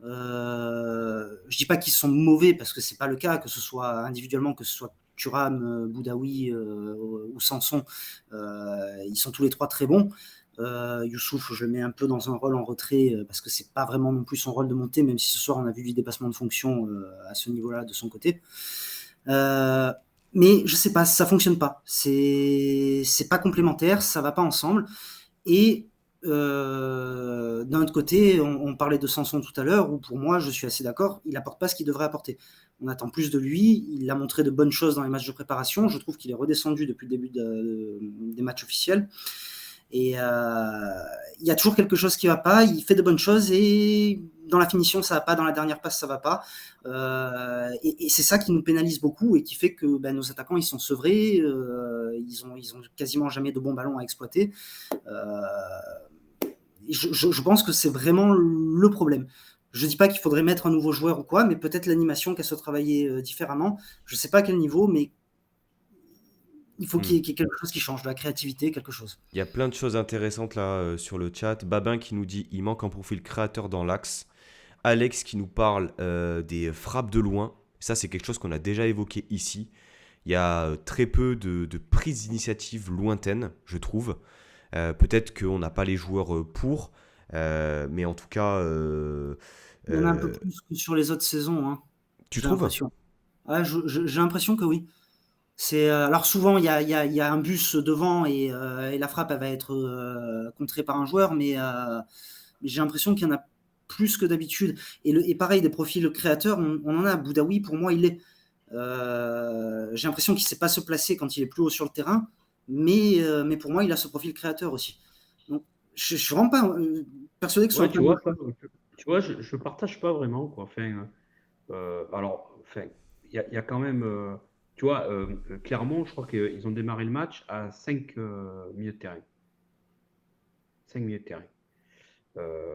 Je dis pas qu'ils sont mauvais parce que c'est pas le cas, que ce soit individuellement, que ce soit Thuram, Boudaoui ou Sanson, ils sont tous les trois très bons. Youssouf, je le mets un peu dans un rôle en retrait parce que c'est pas vraiment non plus son rôle de monter, même si ce soir on a vu du dépassement de fonction à ce niveau-là de son côté. Euh, mais je sais pas, ça fonctionne pas. C'est pas complémentaire, ça va pas ensemble. Et D'un autre côté, on parlait de Sanson tout à l'heure, où pour moi, je suis assez d'accord, il n'apporte pas ce qu'il devrait apporter. On attend plus de lui, il a montré de bonnes choses dans les matchs de préparation, je trouve qu'il est redescendu depuis le début des matchs officiels. Et il y a toujours quelque chose qui ne va pas, il fait de bonnes choses et dans la finition ça ne va pas, dans la dernière passe ça ne va pas. Et c'est ça qui nous pénalise beaucoup et qui fait que nos attaquants ils sont sevrés, ils ont quasiment jamais de bons ballons à exploiter. Je pense que c'est vraiment le problème. Je ne dis pas qu'il faudrait mettre un nouveau joueur ou quoi, mais peut-être l'animation qu'elle soit travaillée différemment. Je ne sais pas à quel niveau, mais il faut qu'il y ait quelque chose qui change, de la créativité, quelque chose. Il y a plein de choses intéressantes là sur le chat. Babin qui nous dit il manque un profil créateur dans l'axe. Alex qui nous parle des frappes de loin. Ça, c'est quelque chose qu'on a déjà évoqué ici. Il y a très peu de prises d'initiative lointaines, je trouve. Peut-être qu'on n'a pas les joueurs pour, mais en tout cas, Il y en a un peu plus que sur les autres saisons, hein, tu j'ai trouves? l'impression. Ouais, j'ai l'impression que oui. Alors souvent, il y a un bus devant et la frappe, elle va être contrée par un joueur, mais j'ai l'impression qu'il y en a plus que d'habitude. Et pareil, des profils créateurs, on en a. Boudaoui, pour moi, il est. J'ai l'impression qu'il ne sait pas se placer quand il est plus haut sur le terrain, mais pour moi, il a ce profil créateur aussi. Donc, je ne suis vraiment pas persuadé que ce soit Ouais, un peu. tu vois, je partage pas vraiment, quoi. Enfin, alors, enfin, il y a quand même, tu vois, Clermont, je crois qu'ils ont démarré le match à 5 milieux de terrain. 5 milieux de terrain.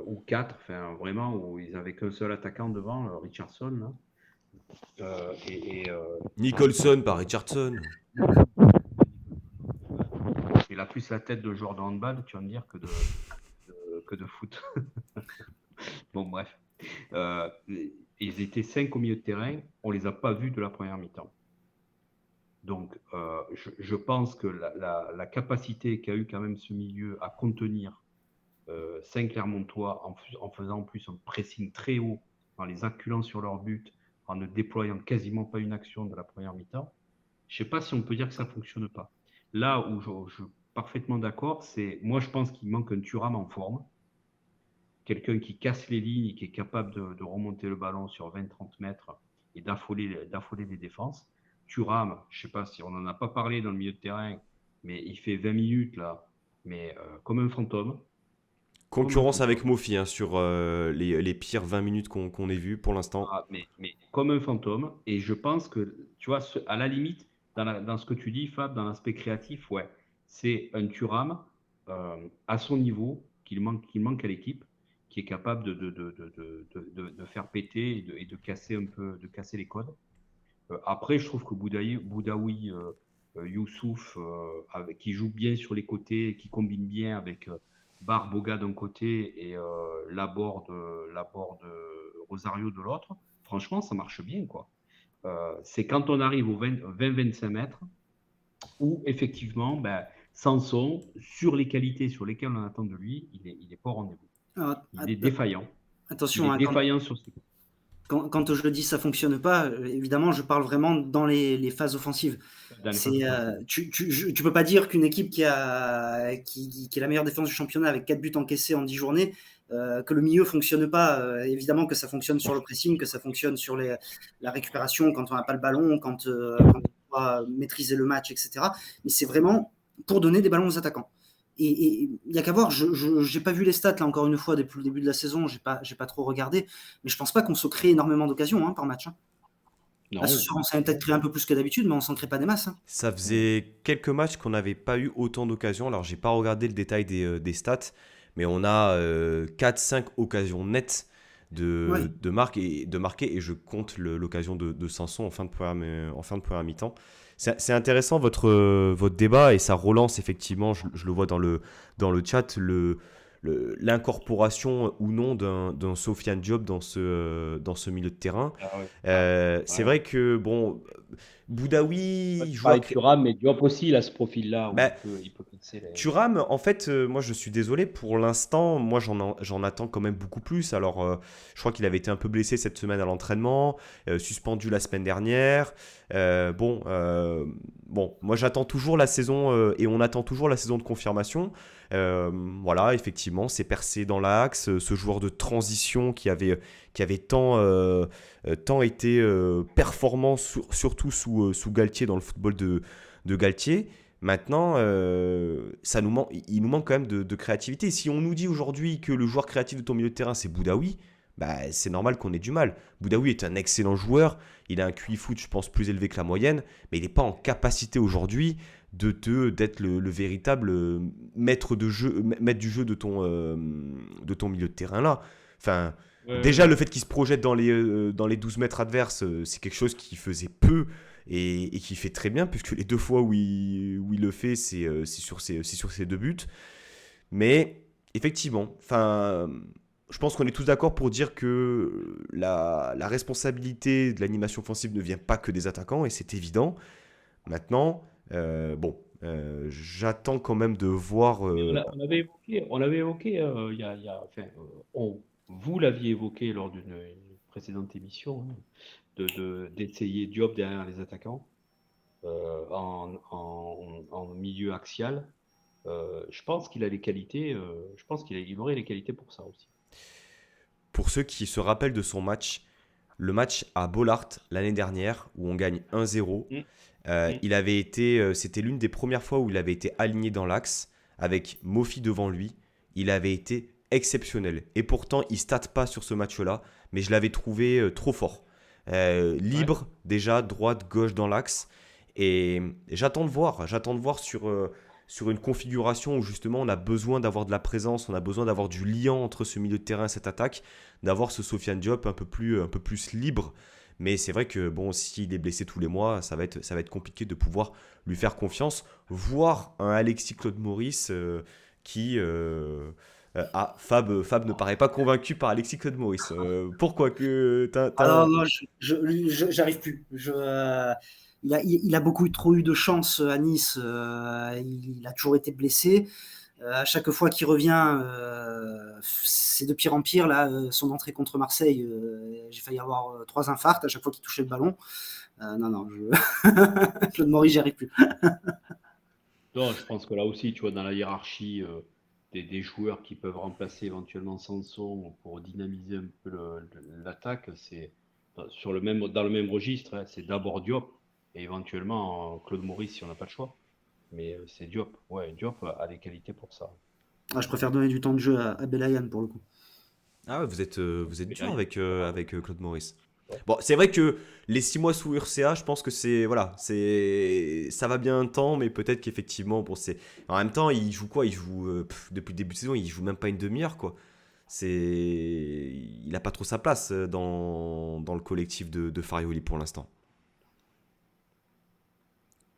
Ou 4, enfin, vraiment, où ils n'avaient qu'un seul attaquant devant, Richardson, là. Nicholson par Richardson. Il a plus la tête de joueur de handball, tu vas me dire, que de foot. Bon, bref. Ils étaient 5 au milieu de terrain, on ne les a pas vus de la première mi-temps. Donc, je pense que la capacité qu'a eu quand même ce milieu à contenir 5 Clermontois en faisant en plus un pressing très haut, en les acculant sur leur but, en ne déployant quasiment pas une action de la première mi-temps, je ne sais pas si on peut dire que ça ne fonctionne pas. Là où je suis parfaitement d'accord, c'est moi je pense qu'il manque un Thuram en forme, quelqu'un qui casse les lignes et qui est capable de remonter le ballon sur 20-30 mètres et d'affoler les défenses. Thuram, je ne sais pas si on n'en a pas parlé dans le milieu de terrain, mais il fait 20 minutes là, mais comme un fantôme. Concurrence avec Mofi hein, sur les pires 20 minutes qu'on ait vues pour l'instant. Ah, mais comme un fantôme. Et je pense que, tu vois, à la limite, dans ce que tu dis, Fab, dans l'aspect créatif, ouais, c'est un Thuram à son niveau qu'il manque à l'équipe, qui est capable de faire péter et de casser un peu, de casser les codes. Après, je trouve que Boudaoui, Youssouf, qui joue bien sur les côtés, qui combine bien avec Barboga d'un côté et Laborde Rosario de l'autre, franchement, ça marche bien, quoi. C'est quand on arrive aux 20-25 mètres où, effectivement, Sanson, sur les qualités sur lesquelles on attend de lui, il est pas au rendez-vous. Il est défaillant. Attention, il est défaillant sur ses... Quand je dis ça fonctionne pas, évidemment, je parle vraiment dans les phases offensives. Tu peux pas dire qu'une équipe qui est la meilleure défense du championnat avec 4 buts encaissés en 10 journées, que le milieu fonctionne pas. Évidemment que ça fonctionne sur le pressing, que ça fonctionne sur la récupération quand on n'a pas le ballon, quand on doit maîtriser le match, etc. Mais c'est vraiment pour donner des ballons aux attaquants. Et il n'y a qu'à voir, je n'ai pas vu les stats là encore une fois depuis le début de la saison, j'ai pas trop regardé, mais je pense pas qu'on se crée énormément d'occasions par match. Là, ce soir, on s'en est peut-être créé un peu plus que d'habitude, mais on s'en crée pas des masses. Ça faisait quelques matchs qu'on n'avait pas eu autant d'occasions. Alors, j'ai pas regardé le détail des stats, mais on a 4-5 occasions nettes de marquer et je compte l'occasion de Sanson en fin de première mi-temps. C'est intéressant votre débat et ça relance effectivement, je le vois dans le chat, l'incorporation ou non d'un Sofiane Diop dans ce milieu de terrain. C'est vrai que bon, Boudaoui Thuram, mais Diop aussi il a ce profil-là où il peut Thuram, en fait, moi je suis désolé, pour l'instant, moi j'en attends quand même beaucoup plus. Alors, je crois qu'il avait été un peu blessé cette semaine à l'entraînement, suspendu la semaine dernière. Bon, moi j'attends toujours la saison, et on attend toujours la saison de confirmation. Voilà, effectivement, c'est percé dans l'axe, ce joueur de transition qui avait tant été performant, surtout sous Galtier, dans le football de Galtier. Maintenant, il nous manque quand même de créativité. Si on nous dit aujourd'hui que le joueur créatif de ton milieu de terrain, c'est Boudaoui, bah, c'est normal qu'on ait du mal. Boudaoui est un excellent joueur. Il a un QI foot, je pense, plus élevé que la moyenne. Mais il n'est pas en capacité aujourd'hui d'être le véritable maître du jeu de ton milieu de terrain là. Enfin, déjà, le fait qu'il se projette dans les 12 mètres adverses, c'est quelque chose qui faisait peu et qui fait très bien, puisque les 2 fois où il le fait, c'est sur ses 2 buts. Mais effectivement, enfin, je pense qu'on est tous d'accord pour dire que la responsabilité de l'animation offensive ne vient pas que des attaquants, et c'est évident. Maintenant, j'attends quand même de voir. Mais on l'avait évoqué, enfin, vous l'aviez évoqué lors d'une précédente émission, hein, d'essayer Diop derrière les attaquants, en milieu axial. Je pense qu'il a les qualités, je pense il aurait les qualités pour ça aussi. Pour ceux qui se rappellent de son match, le match à Bollaert l'année dernière, où on gagne 1-0, Mm, c'était l'une des premières fois où il avait été aligné dans l'axe, avec Mofi devant lui. Il avait été exceptionnel. Et pourtant, il ne state pas sur ce match-là, mais je l'avais trouvé trop fort. ouais. Libre, déjà, droite, gauche dans l'axe. Et j'attends de voir sur une configuration où justement on a besoin d'avoir de la présence, on a besoin d'avoir du lien entre ce milieu de terrain et cette attaque, d'avoir ce Sofiane Diop un peu plus libre. Mais c'est vrai que bon, s'il est blessé tous les mois, ça va être compliqué de pouvoir lui faire confiance, voire un Alexis Claude Maurice Fab ne paraît pas convaincu par Alexis Claude Maurice. Pourquoi que Alors, moi, j'arrive plus. Il a beaucoup trop eu de chance à Nice. Il a toujours été blessé. À chaque fois qu'il revient, c'est de pire en pire. Là, son entrée contre Marseille, j'ai failli avoir 3 infarcts à chaque fois qu'il touchait le ballon. Non, Claude Maurice, j'y arrive plus. Non, je pense que là aussi, tu vois, dans la hiérarchie des joueurs qui peuvent remplacer éventuellement Sanson pour dynamiser un peu l'attaque, c'est dans le même registre, hein, c'est d'abord Diop et éventuellement Claude Maurice si on n'a pas le choix. Mais c'est Diop. Ouais, Diop a les qualités pour ça. Je préfère donner du temps de jeu à Belayan pour le coup. Ah ouais, vous êtes Mais dur là, avec Claude Maurice. ouais. Bon, c'est vrai que les 6 mois sous URCA, je pense que ça va bien un temps, mais peut-être qu'effectivement, bon, en même temps, il joue quoi? Il joue depuis le début de saison, il joue même pas une demi-heure, quoi. Il a pas trop sa place dans le collectif de Farioli pour l'instant.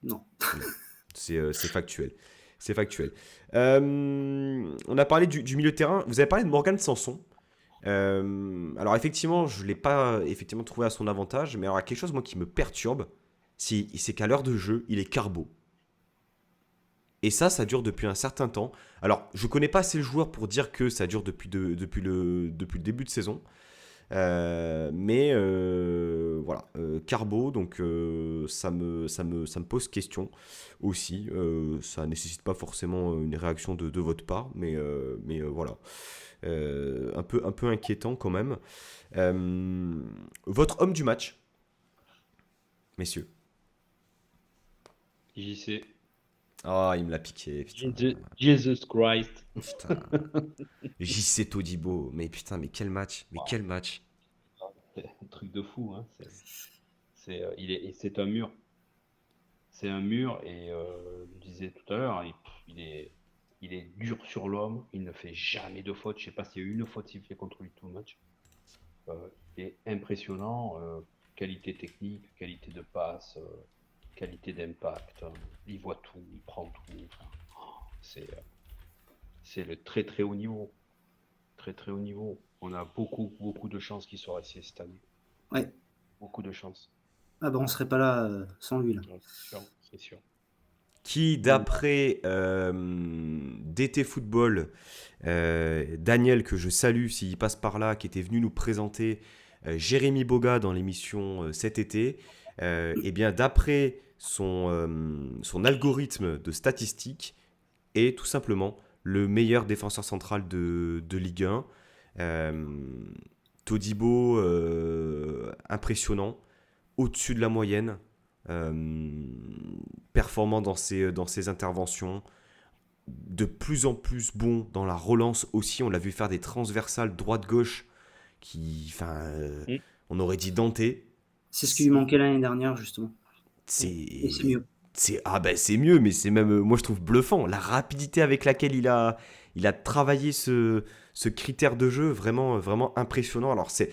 Non. Non, c'est factuel. C'est factuel. On a parlé du milieu de terrain. Vous avez parlé de Morgan Sanson. Alors effectivement, je ne l'ai pas effectivement trouvé à son avantage, mais alors il y a quelque chose moi qui me perturbe, c'est qu'à l'heure de jeu, il est carbo. Et ça dure depuis un certain temps. Alors, je connais pas assez le joueur pour dire que ça dure depuis le début de saison. Mais voilà, Carbo, donc ça me pose question aussi. Ça nécessite pas forcément une réaction de votre part, mais voilà. Un peu inquiétant quand même. Votre homme du match, messieurs. JC. Ah, il me l'a piqué, putain. Jesus Christ. Putain. JC Todibo. Mais putain, mais quel match. Mais quel match. C'est un truc de fou. Hein. C'est un mur. C'est un mur et je le disais tout à l'heure, il est dur sur l'homme. Il ne fait jamais de faute. Je ne sais pas s'il y a eu une faute sifflée contre lui tout le match. Il est impressionnant. Qualité technique, qualité de passe, qualité d'impact. Il voit tout, il prend tout. C'est le très très haut niveau. Très très haut niveau. On a beaucoup beaucoup de chances qu'il soit resté cette année. Ouais. Beaucoup de chances. On serait pas là sans lui là. Ouais, c'est sûr, c'est sûr. qui, d'après DT Football, Daniel, que je salue s'il passe par là, qui était venu nous présenter Jérémy Boga dans l'émission cet été, et bien d'après son algorithme de statistiques, est tout simplement le meilleur défenseur central de Ligue 1. Todibo, impressionnant, au-dessus de la moyenne, performant dans ses interventions, de plus en plus bon dans la relance aussi. On l'a vu faire des transversales droite-gauche Mm. on aurait dit Dante. C'est ce qui lui manquait l'année dernière, justement. Et c'est mieux. C'est mieux, mais c'est même, moi je trouve bluffant. La rapidité avec laquelle il a travaillé ce critère de jeu, vraiment, vraiment impressionnant. Alors c'est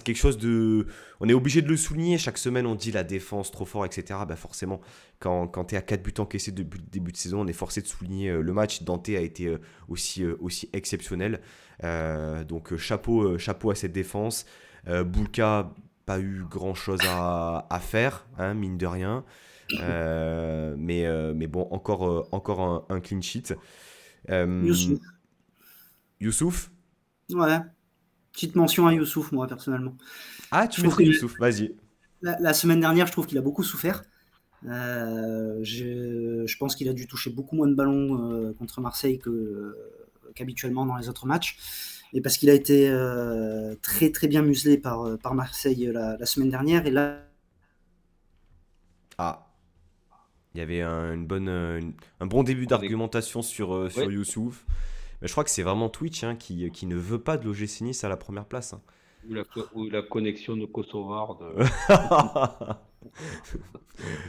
quelque chose de... On est obligé de le souligner. Chaque semaine, on dit la défense trop fort, etc. Bah forcément, quand tu es à 4 buts encaissés depuis le début de saison, on est forcé de souligner le match. Dante a été aussi exceptionnel. Donc chapeau à cette défense. Boulka, pas eu grand-chose à faire, hein, mine de rien. Mais bon, encore un clean sheet. Youssouf. Youssouf. Ouais. Petite mention à Youssouf, moi, personnellement. Ah, tu Je trouve mettrais que Youssouf, vas-y. la semaine dernière, je trouve qu'il a beaucoup souffert. Je pense qu'il a dû toucher beaucoup moins de ballons contre Marseille qu'habituellement dans les autres matchs. Et parce qu'il a été très très bien muselé par Marseille la semaine dernière. Et là, Ah, il y avait un bon début d'argumentation sur Ouais. Youssouf. Mais je crois que c'est vraiment Twitch, hein, qui ne veut pas de l'OGC Nice à la première place, hein. Ou la connexion de Kosovar.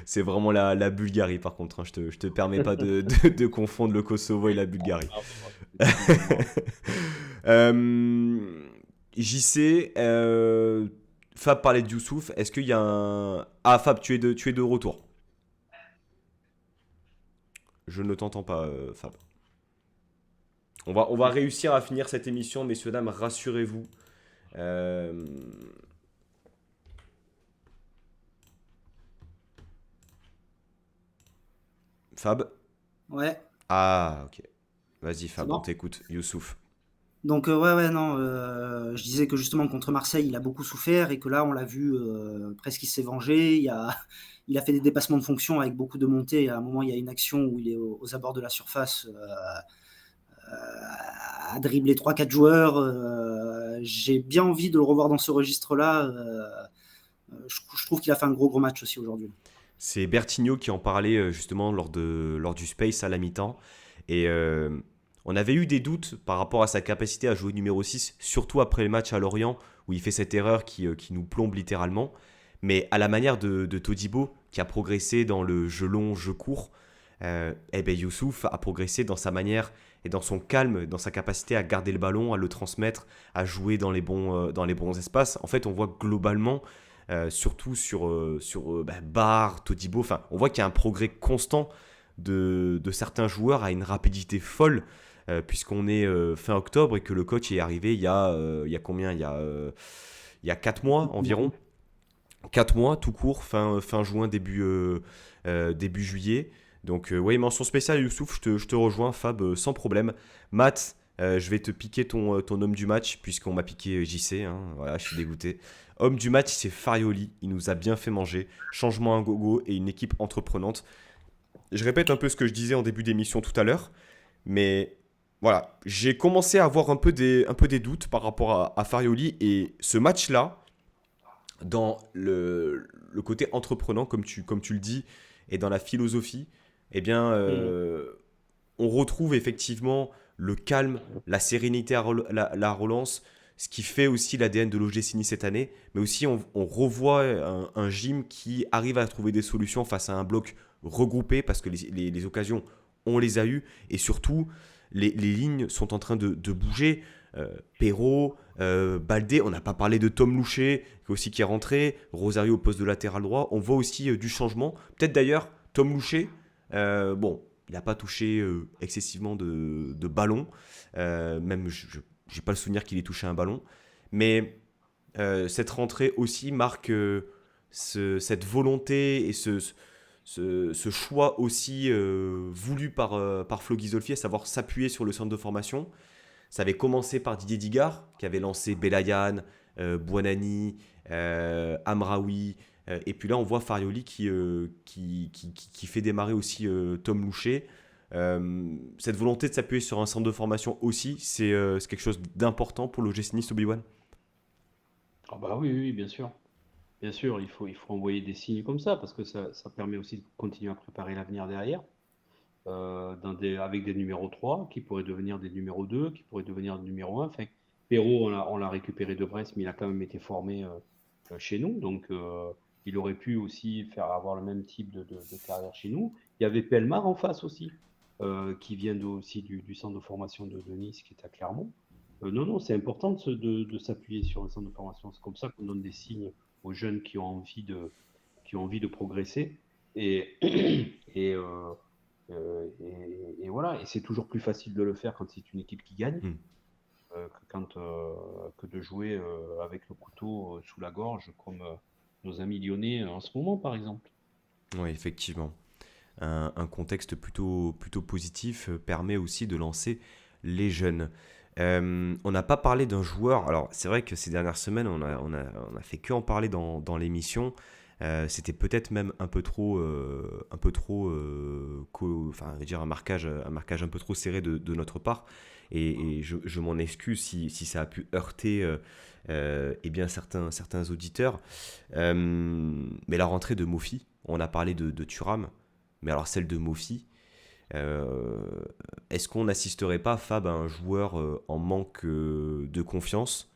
C'est vraiment la Bulgarie, par contre, hein. Je te permets pas de confondre le Kosovo et la Bulgarie. JC, Fab parlait de Youssouf. Est-ce qu'il y a un... Ah, Fab, tu es de retour. Je ne t'entends pas, Fab. On va réussir à finir cette émission, messieurs, dames, rassurez-vous. Fab? ouais. Ah, ok. Vas-y, Fab, C'est bon. on t'écoute. Youssouf. Donc ouais, non, je disais que justement contre Marseille, il a beaucoup souffert et que là, on l'a vu, presque il s'est vengé. Il a fait des dépassements de fonction avec beaucoup de montées. À un moment, il y a une action où il est aux abords de la surface, à dribbler 3-4 joueurs. J'ai bien envie de le revoir dans ce registre-là. Je trouve qu'il a fait un gros match aussi aujourd'hui. C'est Bertigno qui en parlait justement lors du Space à la mi-temps. Et on avait eu des doutes par rapport à sa capacité à jouer numéro 6, surtout après le match à Lorient, où il fait cette erreur qui nous plombe littéralement. Mais à la manière de Todibo, qui a progressé dans le jeu long, jeu court, Youssouf a progressé dans sa manière et dans son calme, dans sa capacité à garder le ballon, à le transmettre, à jouer dans les bons espaces. En fait, on voit globalement, surtout sur Barre, Todibo, on voit qu'il y a un progrès constant de certains joueurs à une rapidité folle, puisqu'on est fin octobre et que le coach est arrivé il y a combien? Il y a 4 mois environ. 4 mois tout court, fin juin, début juillet. Donc ouais, mention spéciale Youssouf, je te rejoins Fab, sans problème. Matt, je vais te piquer ton homme du match, puisqu'on m'a piqué JC, hein, voilà, je suis dégoûté. Homme du match, c'est Farioli, il nous a bien fait manger. Changement à gogo et une équipe entreprenante. Je répète un peu ce que je disais en début d'émission tout à l'heure, mais voilà, j'ai commencé à avoir un peu des doutes par rapport à Farioli, et ce match-là, dans le côté entreprenant, comme tu le dis, et dans la philosophie, eh bien, on retrouve effectivement le calme, la sérénité à la relance, ce qui fait aussi l'ADN de l'OGC Nice cette année, mais aussi on revoit un gym qui arrive à trouver des solutions face à un bloc regroupé, parce que les occasions, on les a eues, et surtout, les lignes sont en train de bouger. Perrault, Baldé, on n'a pas parlé de Tom Louchet qui est rentré, Rosario au poste de latéral droit, on voit aussi du changement. Peut-être d'ailleurs, Tom Louchet, il n'a pas touché excessivement de ballons, même je n'ai pas le souvenir qu'il ait touché un ballon, mais cette rentrée aussi marque cette volonté et ce choix aussi voulu par Flo Ghisolfi, à savoir s'appuyer sur le centre de formation. Ça avait commencé par Didier Digard, qui avait lancé Belayan, Buonani, Amraoui. Et puis là, on voit Farioli qui fait démarrer aussi Tom Louchet. Cette volonté de s'appuyer sur un centre de formation aussi, c'est quelque chose d'important pour l'OGC Nice, Obi-Wan. Ah bah oui, oui, bien sûr. Bien sûr, il faut envoyer des signes comme ça parce que ça permet aussi de continuer à préparer l'avenir derrière. Avec des numéros 3 qui pourraient devenir des numéros 2 qui pourraient devenir des numéros 1. Enfin, Perrault, on l'a récupéré de Brest, mais il a quand même été formé chez nous. Donc, il aurait pu aussi avoir le même type de carrière chez nous. Il y avait Pelmar en face aussi, qui vient aussi du centre de formation de Nice, qui est à Clermont. Non, non, c'est important de s'appuyer sur le centre de formation. C'est comme ça qu'on donne des signes aux jeunes qui ont envie de progresser. Et, et, et voilà, et c'est toujours plus facile de le faire quand c'est une équipe qui gagne Hmm. que de jouer avec le couteau sous la gorge comme nos amis lyonnais en ce moment, par exemple. Oui, effectivement. Un contexte plutôt positif permet aussi de lancer les jeunes. On n'a pas parlé d'un joueur. Alors, c'est vrai que ces dernières semaines, on a fait que en parler dans l'émission. C'était peut-être même enfin, je veux dire un marquage un peu trop serré de notre part. Et je m'en excuse si ça a pu heurter eh bien certains auditeurs. Mais la rentrée de Mofi, on a parlé de Thuram, mais alors celle de Mofi, euh, est-ce qu'on n'assisterait pas, Fab, à un joueur en manque de confiance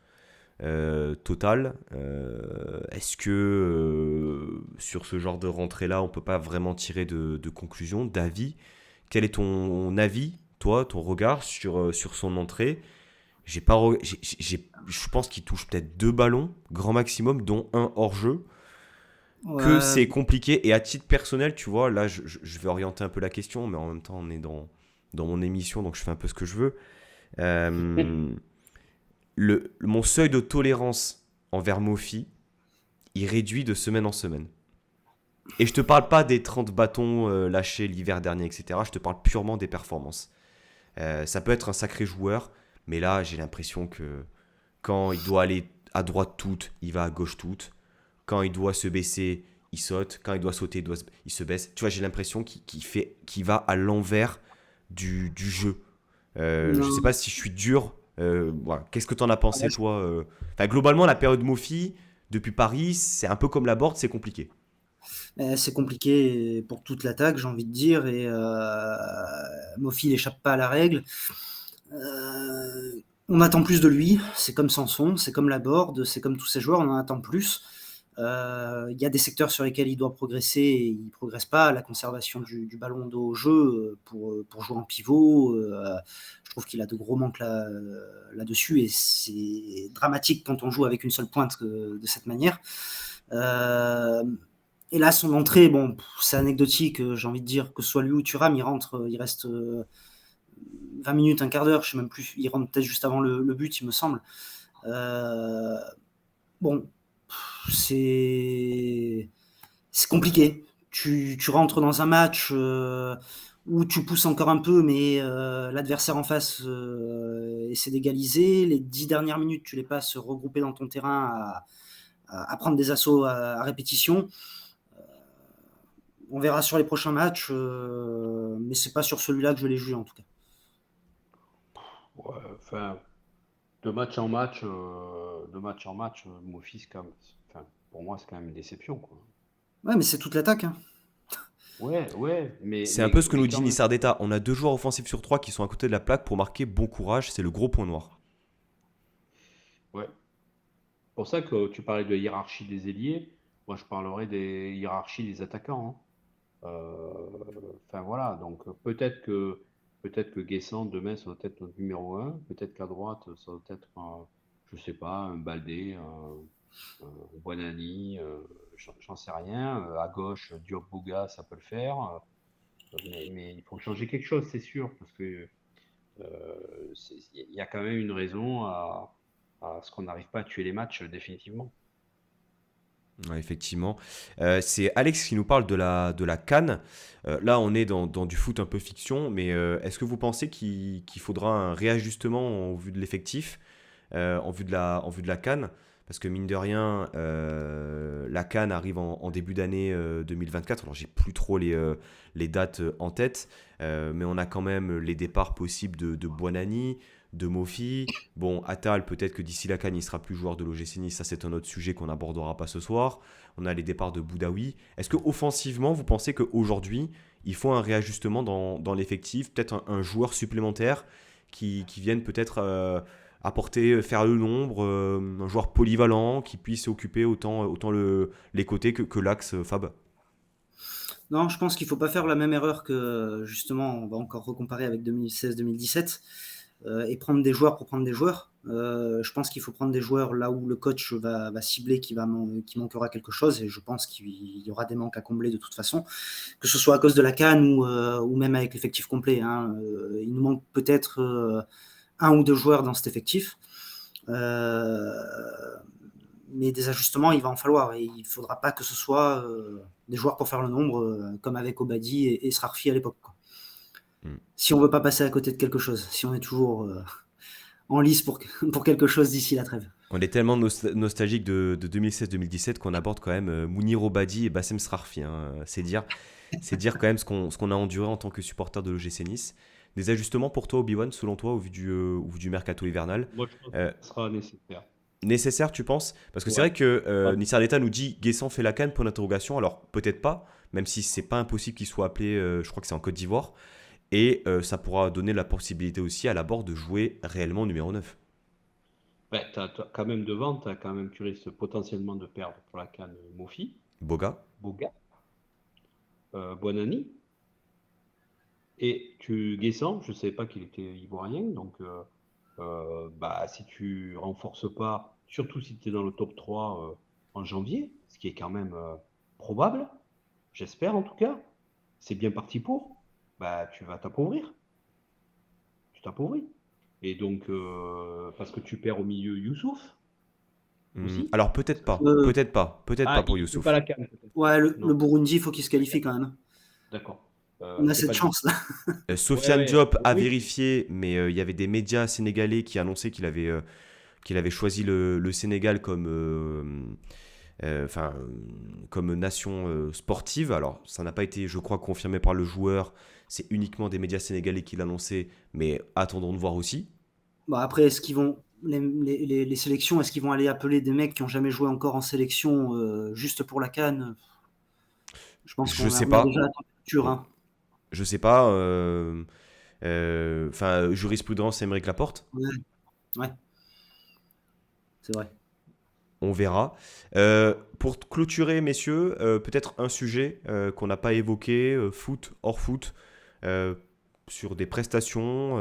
totale? Est-ce que sur ce genre de rentrée-là, on peut pas vraiment tirer de conclusion, d'avis? Quel est ton avis, toi, ton regard sur son entrée? J'ai pas, je pense qu'il touche peut-être 2 ballons, grand maximum, dont un hors-jeu, que Ouais, c'est compliqué. Et à titre personnel, tu vois, là, je vais orienter un peu la question, mais en même temps, on est dans mon émission, donc je fais un peu ce que je veux. Euh, mon seuil de tolérance envers Mofi, il réduit de semaine en semaine. Et je te parle pas des 30 bâtons lâchés l'hiver dernier, etc. Je te parle purement des performances. Ça peut être un sacré joueur, mais là, j'ai l'impression que quand il doit aller à droite toute, il va à gauche toute. Quand il doit se baisser, il saute. Quand il doit sauter, il se baisse. Tu vois, j'ai l'impression qu'il va à l'envers du jeu. Je sais non. pas si je suis dur. Voilà. Qu'est-ce que tu en as pensé, Ouais, toi Enfin, globalement, la période Mofi, depuis Paris, c'est un peu comme la board, c'est compliqué. c'est compliqué pour toute l'attaque, j'ai envie de dire, et Mofi n'échappe pas à la règle. On attend plus de lui, c'est comme Sanson, c'est comme Laborde, c'est comme tous ces joueurs, on en attend plus. Il y a des secteurs sur lesquels il doit progresser et il ne progresse pas. La conservation du ballon de haut jeu pour jouer en pivot, je trouve qu'il a de gros manques là-dessus et c'est dramatique quand on joue avec une seule pointe de cette manière. Euh, et là, son entrée, bon, c'est anecdotique, j'ai envie de dire, que ce soit lui ou Thuram, il reste 20 minutes, un quart d'heure, je sais même plus, il rentre peut-être juste avant le but, il me semble. Euh, bon, c'est compliqué. Tu rentres dans un match où tu pousses encore un peu, mais l'adversaire en face essaie d'égaliser. Les 10 dernières minutes, tu les passes regroupées dans ton terrain à prendre des assauts à répétition. On verra sur les prochains matchs, mais c'est pas sur celui-là que je vais les juger en tout cas. Ouais, enfin, de match en match, mon fils, quand même, enfin, pour moi, c'est quand même une déception, quoi. Ouais, mais c'est toute l'attaque. Hein. Ouais, ouais, mais, C'est un peu mais, ce que mais nous dit quand même. Nissardeta. On a 2 joueurs offensifs sur 3 qui sont à côté de la plaque pour marquer bon courage. C'est le gros point noir. Ouais. C'est pour ça que tu parlais de hiérarchie des ailiers. Moi, je parlerais des hiérarchies des attaquants, hein. Enfin, voilà. Donc, peut-être que Guessant, demain, ça doit être notre numéro un. Peut-être qu'à droite, ça doit être, je sais pas, un Baldé, un Buonani, j'en sais rien. À gauche, Diop Bouga, ça peut le faire. Mais il faut changer quelque chose, c'est sûr, parce que il y a quand même une raison à ce qu'on n'arrive pas à tuer les matchs définitivement. Ouais, effectivement. C'est Alex qui nous parle de la CAN. Là, on est dans du foot un peu fiction, mais est-ce que vous pensez qu'il faudra un réajustement en vue de l'effectif, en vue de la CAN? Parce que mine de rien, la CAN arrive en début d'année 2024. Alors, j'ai plus trop les dates en tête, mais on a quand même les départs possibles de Buonanni, de Mofi. Bon, Attal, peut-être que d'ici la CAN, il sera plus joueur de l'OGC Nice. Ça, c'est un autre sujet qu'on n'abordera pas ce soir. On a les départs de Boudaoui. Est-ce que offensivement, vous pensez qu'aujourd'hui, il faut un réajustement dans l'effectif, peut-être un joueur supplémentaire qui vienne peut-être apporter, faire le nombre, un joueur polyvalent qui puisse occuper autant les côtés que l'axe, Fab? Non, je pense qu'il ne faut pas faire la même erreur que, justement, on va encore recomparer avec 2016-2017, et prendre des joueurs pour prendre des joueurs. Je pense qu'il faut prendre des joueurs là où le coach va cibler qu'il manquera quelque chose, et je pense qu'il y aura des manques à combler de toute façon, que ce soit à cause de la CAN ou même avec l'effectif complet, hein. Il nous manque peut-être un ou deux joueurs dans cet effectif. Euh, mais des ajustements, il va en falloir. Et il ne faudra pas que ce soit des joueurs pour faire le nombre, comme avec Obadi et Srarfi à l'époque, quoi. Hmm. Si on ne veut pas passer à côté de quelque chose, si on est toujours en lice pour quelque chose d'ici la trêve. On est tellement nostalgique de 2016-2017 qu'on aborde quand même Mounir Obadi et Bassem Srarfi, hein. C'est dire quand même ce qu'on a enduré en tant que supporter de l'OGC Nice. Des ajustements pour toi, Obi-Wan, selon toi, au vu du mercato hivernal? Moi, je pense que Euh, ça sera nécessaire. Nécessaire, tu penses? Parce que c'est Ouais. vrai que Ah, Nissar d'État nous dit Guessant fait la canne, point d'interrogation. Alors peut-être pas, même si c'est pas impossible qu'il soit appelé, je crois que c'est en Côte d'Ivoire. Et ça pourra donner la possibilité aussi à la Borde de jouer réellement numéro 9. ouais, quand même devant, tu risques potentiellement de perdre pour la CAN Mofi, Boga. Boga, Buonanni, et tu Guessant, je ne savais pas qu'il était ivoirien, donc bah, si tu renforces pas, surtout si tu es dans le top 3 en janvier, ce qui est quand même probable, j'espère en tout cas, c'est bien parti pour, bah, tu vas t'appauvrir, tu t'appauvris. Et donc, parce que tu perds au milieu Youssouf aussi, Alors parce peut-être que pas, Euh, peut-être pas, peut-être pas ah, pour il fait pas Youssouf. la CAN peut-être. ouais, le Non, Burundi, il faut qu'il se qualifie quand même. d'accord. On a C'est cette pas lui. chance-là. Ouais, Sofiane ouais. Diop a Oui, vérifié, mais il y avait des médias sénégalais qui annonçaient qu'il avait choisi le Sénégal enfin, comme nation sportive. Alors, ça n'a pas été, je crois, confirmé par le joueur. C'est uniquement des médias sénégalais qui l'annonçaient, mais attendons de voir aussi. Bon, après, est-ce qu'ils vont les sélections, est-ce qu'ils vont aller appeler des mecs qui n'ont jamais joué encore en sélection juste pour la CAN? Je pense Je qu'on a, sais on a déjà pas. la température, hein. Je sais pas. Enfin, jurisprudence Aymeric Laporte. Ouais, ouais, c'est vrai. On verra. Pour clôturer, messieurs, peut-être un sujet qu'on n'a pas évoqué, foot, hors foot, euh, sur des prestations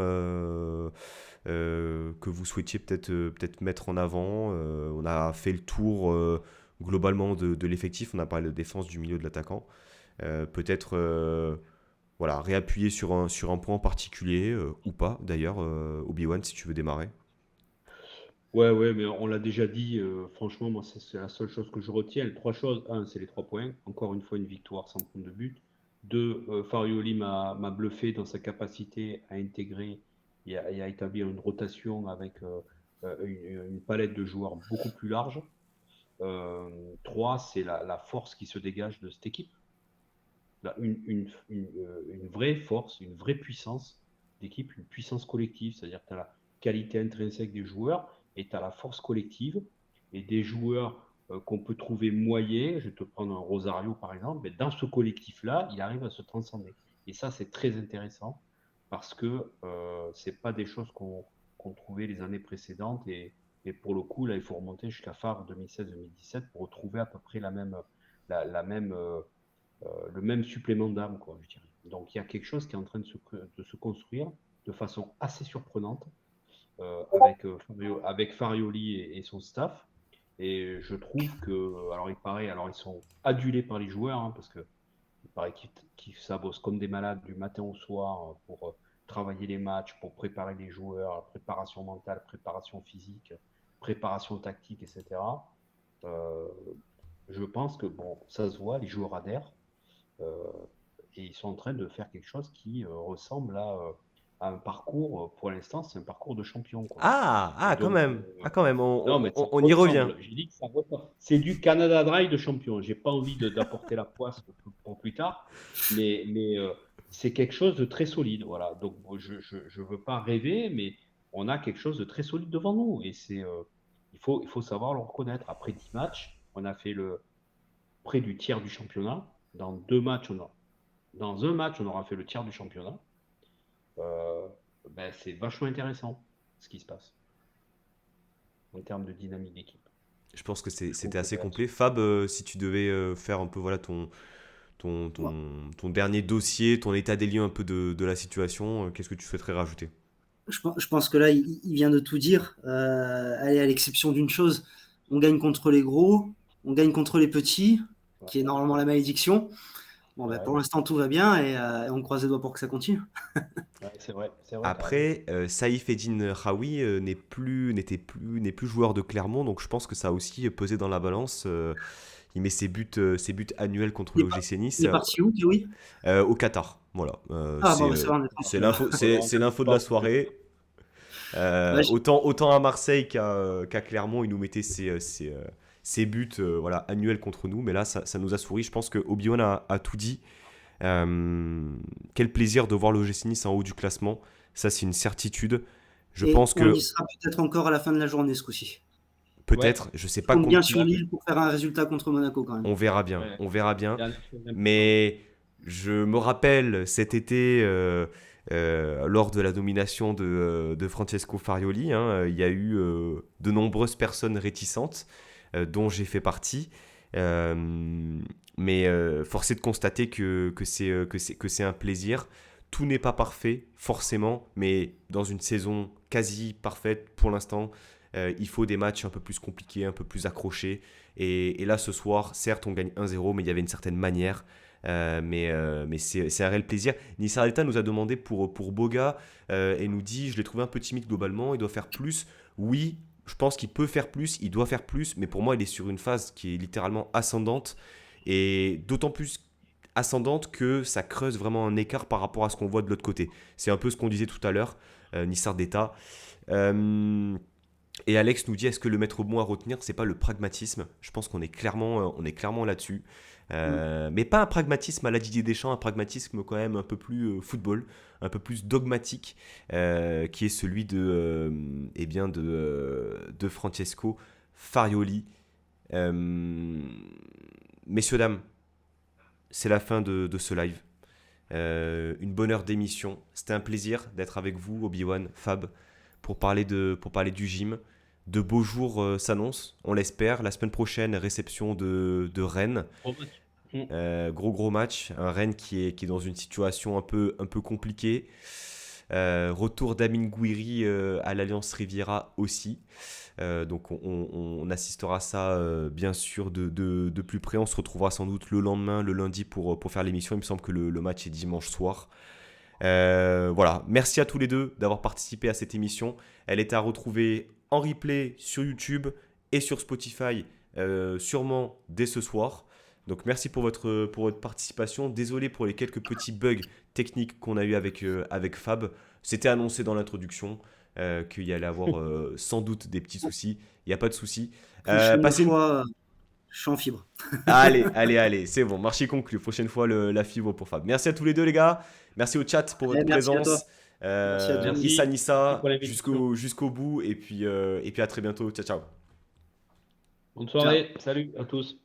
que vous souhaitiez peut-être mettre en avant. On a fait le tour globalement de l'effectif. On a parlé de défense, du milieu, de l'attaquant. Peut-être voilà, réappuyer sur un point en particulier, ou pas d'ailleurs, Obi-Wan, si tu veux démarrer. ouais, ouais, mais on l'a déjà dit. Franchement, moi, c'est la seule chose que je retiens. Les trois choses. Un, c'est les 3 points. Encore une fois, une victoire sans prendre de but. Deux, Farioli m'a bluffé dans sa capacité à intégrer et à établir une rotation avec une palette de joueurs beaucoup plus large. Trois, c'est la force qui se dégage de cette équipe. Là, une vraie force, une vraie puissance d'équipe, une puissance collective, c'est-à-dire que tu as la qualité intrinsèque des joueurs et tu as la force collective et des joueurs qu'on peut trouver moyens. Je vais te prendre un Rosario par exemple, mais dans ce collectif-là, il arrive à se transcender. Et ça, c'est très intéressant parce que ce n'est pas des choses qu'on trouvait les années précédentes et pour le coup, là, il faut remonter jusqu'à phare 2016-2017 pour retrouver à peu près la même le même supplément d'âme, quoi, je dirais. Donc il y a quelque chose qui est en train de se construire de façon assez surprenante avec Farioli et son staff. Et je trouve que, alors il paraît, alors ils sont adulés par les joueurs, hein, parce que il paraît qu'ils s'abossent comme des malades du matin au soir pour travailler les matchs, pour préparer les joueurs, préparation mentale, préparation physique, préparation tactique, etc. Euh, je pense que bon, ça se voit, les joueurs adhèrent et ils sont en train de faire quelque chose qui ressemble à un parcours. Pour l'instant, c'est un parcours de champion, quoi. Et Quand donc, même. Ah, quand même, non, mais ça on y revient. ressemble. J'ai dit que ça ressemble. C'est du Canada Dry de champion. J'ai pas envie d'apporter la poisse pour plus tard, mais c'est quelque chose de très solide. Voilà. Donc, bon, je veux pas rêver, mais on a quelque chose de très solide devant nous. Et il faut savoir le reconnaître. Après 10 matchs, on a fait près du tiers du championnat. Dans un match, on aura fait le tiers du championnat. Euh, ben, c'est vachement intéressant ce qui se passe en termes de dynamique d'équipe. Je pense que Je trouve c'était que assez là-dessus. complet. Fab, si tu devais faire un peu voilà, ton dernier dossier, ton état des lieux un peu de la situation, qu'est-ce que tu souhaiterais rajouter? Je pense que là, il vient de tout dire. Allez, à l'exception d'une chose, on gagne contre les gros, on gagne contre les petits, Ouais, qui est normalement la malédiction. Bon, c'est ben, vrai. pour l'instant, tout va bien et on croise les doigts pour que ça continue. Ouais, c'est vrai, t'as raison. Après, Saïf Eddine Raoui n'est plus joueur de Clermont, donc je pense que ça a aussi pesé dans la balance. Il met ses buts annuels contre Il est, l'OGC il Nice est parti où, oui? au Qatar. Voilà, Ah, bon, ben, ça va, on est tranquille alors. Voilà, on c'est a l'info de pas la entendu. soirée. Ouais, Autant à Marseille qu'à Clermont, il nous mettait ses buts voilà, annuels contre nous, mais là, ça nous a souri. Je pense que Obi-Wan a tout dit. Quel plaisir de voir l'OGC Nice en haut du classement. Ça, c'est une certitude. Je et pense on y que sera peut-être encore à la fin de la journée ce coup-ci. Ouais, peut-être, je sais Il pas compte bien contre sur qui, Lille pour faire un résultat contre Monaco quand même. ouais. on verra bien. Dernière chose importante. Mais je me rappelle cet été, lors de la nomination de Francesco Farioli, hein, il y a eu de nombreuses personnes réticentes, dont j'ai fait partie. Euh, mais force est de constater que c'est un plaisir. Tout n'est pas parfait, forcément, mais dans une saison quasi parfaite pour l'instant, il faut des matchs un peu plus compliqués, un peu plus accrochés. Et là, ce soir, certes, on gagne 1-0, mais il y avait une certaine manière. Mais c'est un réel plaisir. Nissa Alta nous a demandé pour Boga et nous dit, je l'ai trouvé un peu timide globalement, il doit faire plus. Oui, je pense qu'il peut faire plus, il doit faire plus, mais pour moi, il est sur une phase qui est littéralement ascendante et d'autant plus ascendante que ça creuse vraiment un écart par rapport à ce qu'on voit de l'autre côté. C'est un peu ce qu'on disait tout à l'heure, Nissar d'État. Et Alex nous dit, est-ce que le maître mot à retenir, c'est pas le pragmatisme? Je pense on est clairement là-dessus. Mm. Mais pas un pragmatisme à la Didier Deschamps, un pragmatisme quand même un peu plus football, un peu plus dogmatique, qui est celui de Francesco Farioli. Euh, Messieurs, dames, c'est la fin de ce live. Une bonne heure d'émission. C'était un plaisir d'être avec vous, Obi-Wan, Fab, pour parler du gym. De beaux jours s'annoncent, on l'espère. La semaine prochaine, réception de Rennes. Gros match. Mm. Gros match. Un Rennes qui est dans une situation un peu compliquée. Retour d'Amin Gouiri à l'Alliance Riviera aussi. Donc on assistera à ça bien sûr de plus près. On se retrouvera sans doute le lendemain, le lundi pour faire l'émission. Il me semble que le match est dimanche soir. Voilà, merci à tous les deux d'avoir participé à cette émission. Elle est à retrouver en replay sur YouTube et sur Spotify sûrement dès ce soir. Donc merci pour votre participation. Désolé pour les quelques petits bugs techniques qu'on a eu avec Fab. C'était annoncé dans l'introduction qu'il y allait avoir sans doute des petits soucis. Il n'y a pas de soucis. Prochaine Passez une... fois, je suis en fibre. Allez, c'est bon, marché conclu. Prochaine fois, la fibre pour Fab. Merci à tous les deux, les gars. Merci au chat pour votre Merci à toi. présence. Merci à tous. Issa Merci. Merci Nissa pour l'invitation. jusqu'au bout. Et puis à très bientôt. Ciao, ciao. Bonne Ciao. soirée. Salut à tous.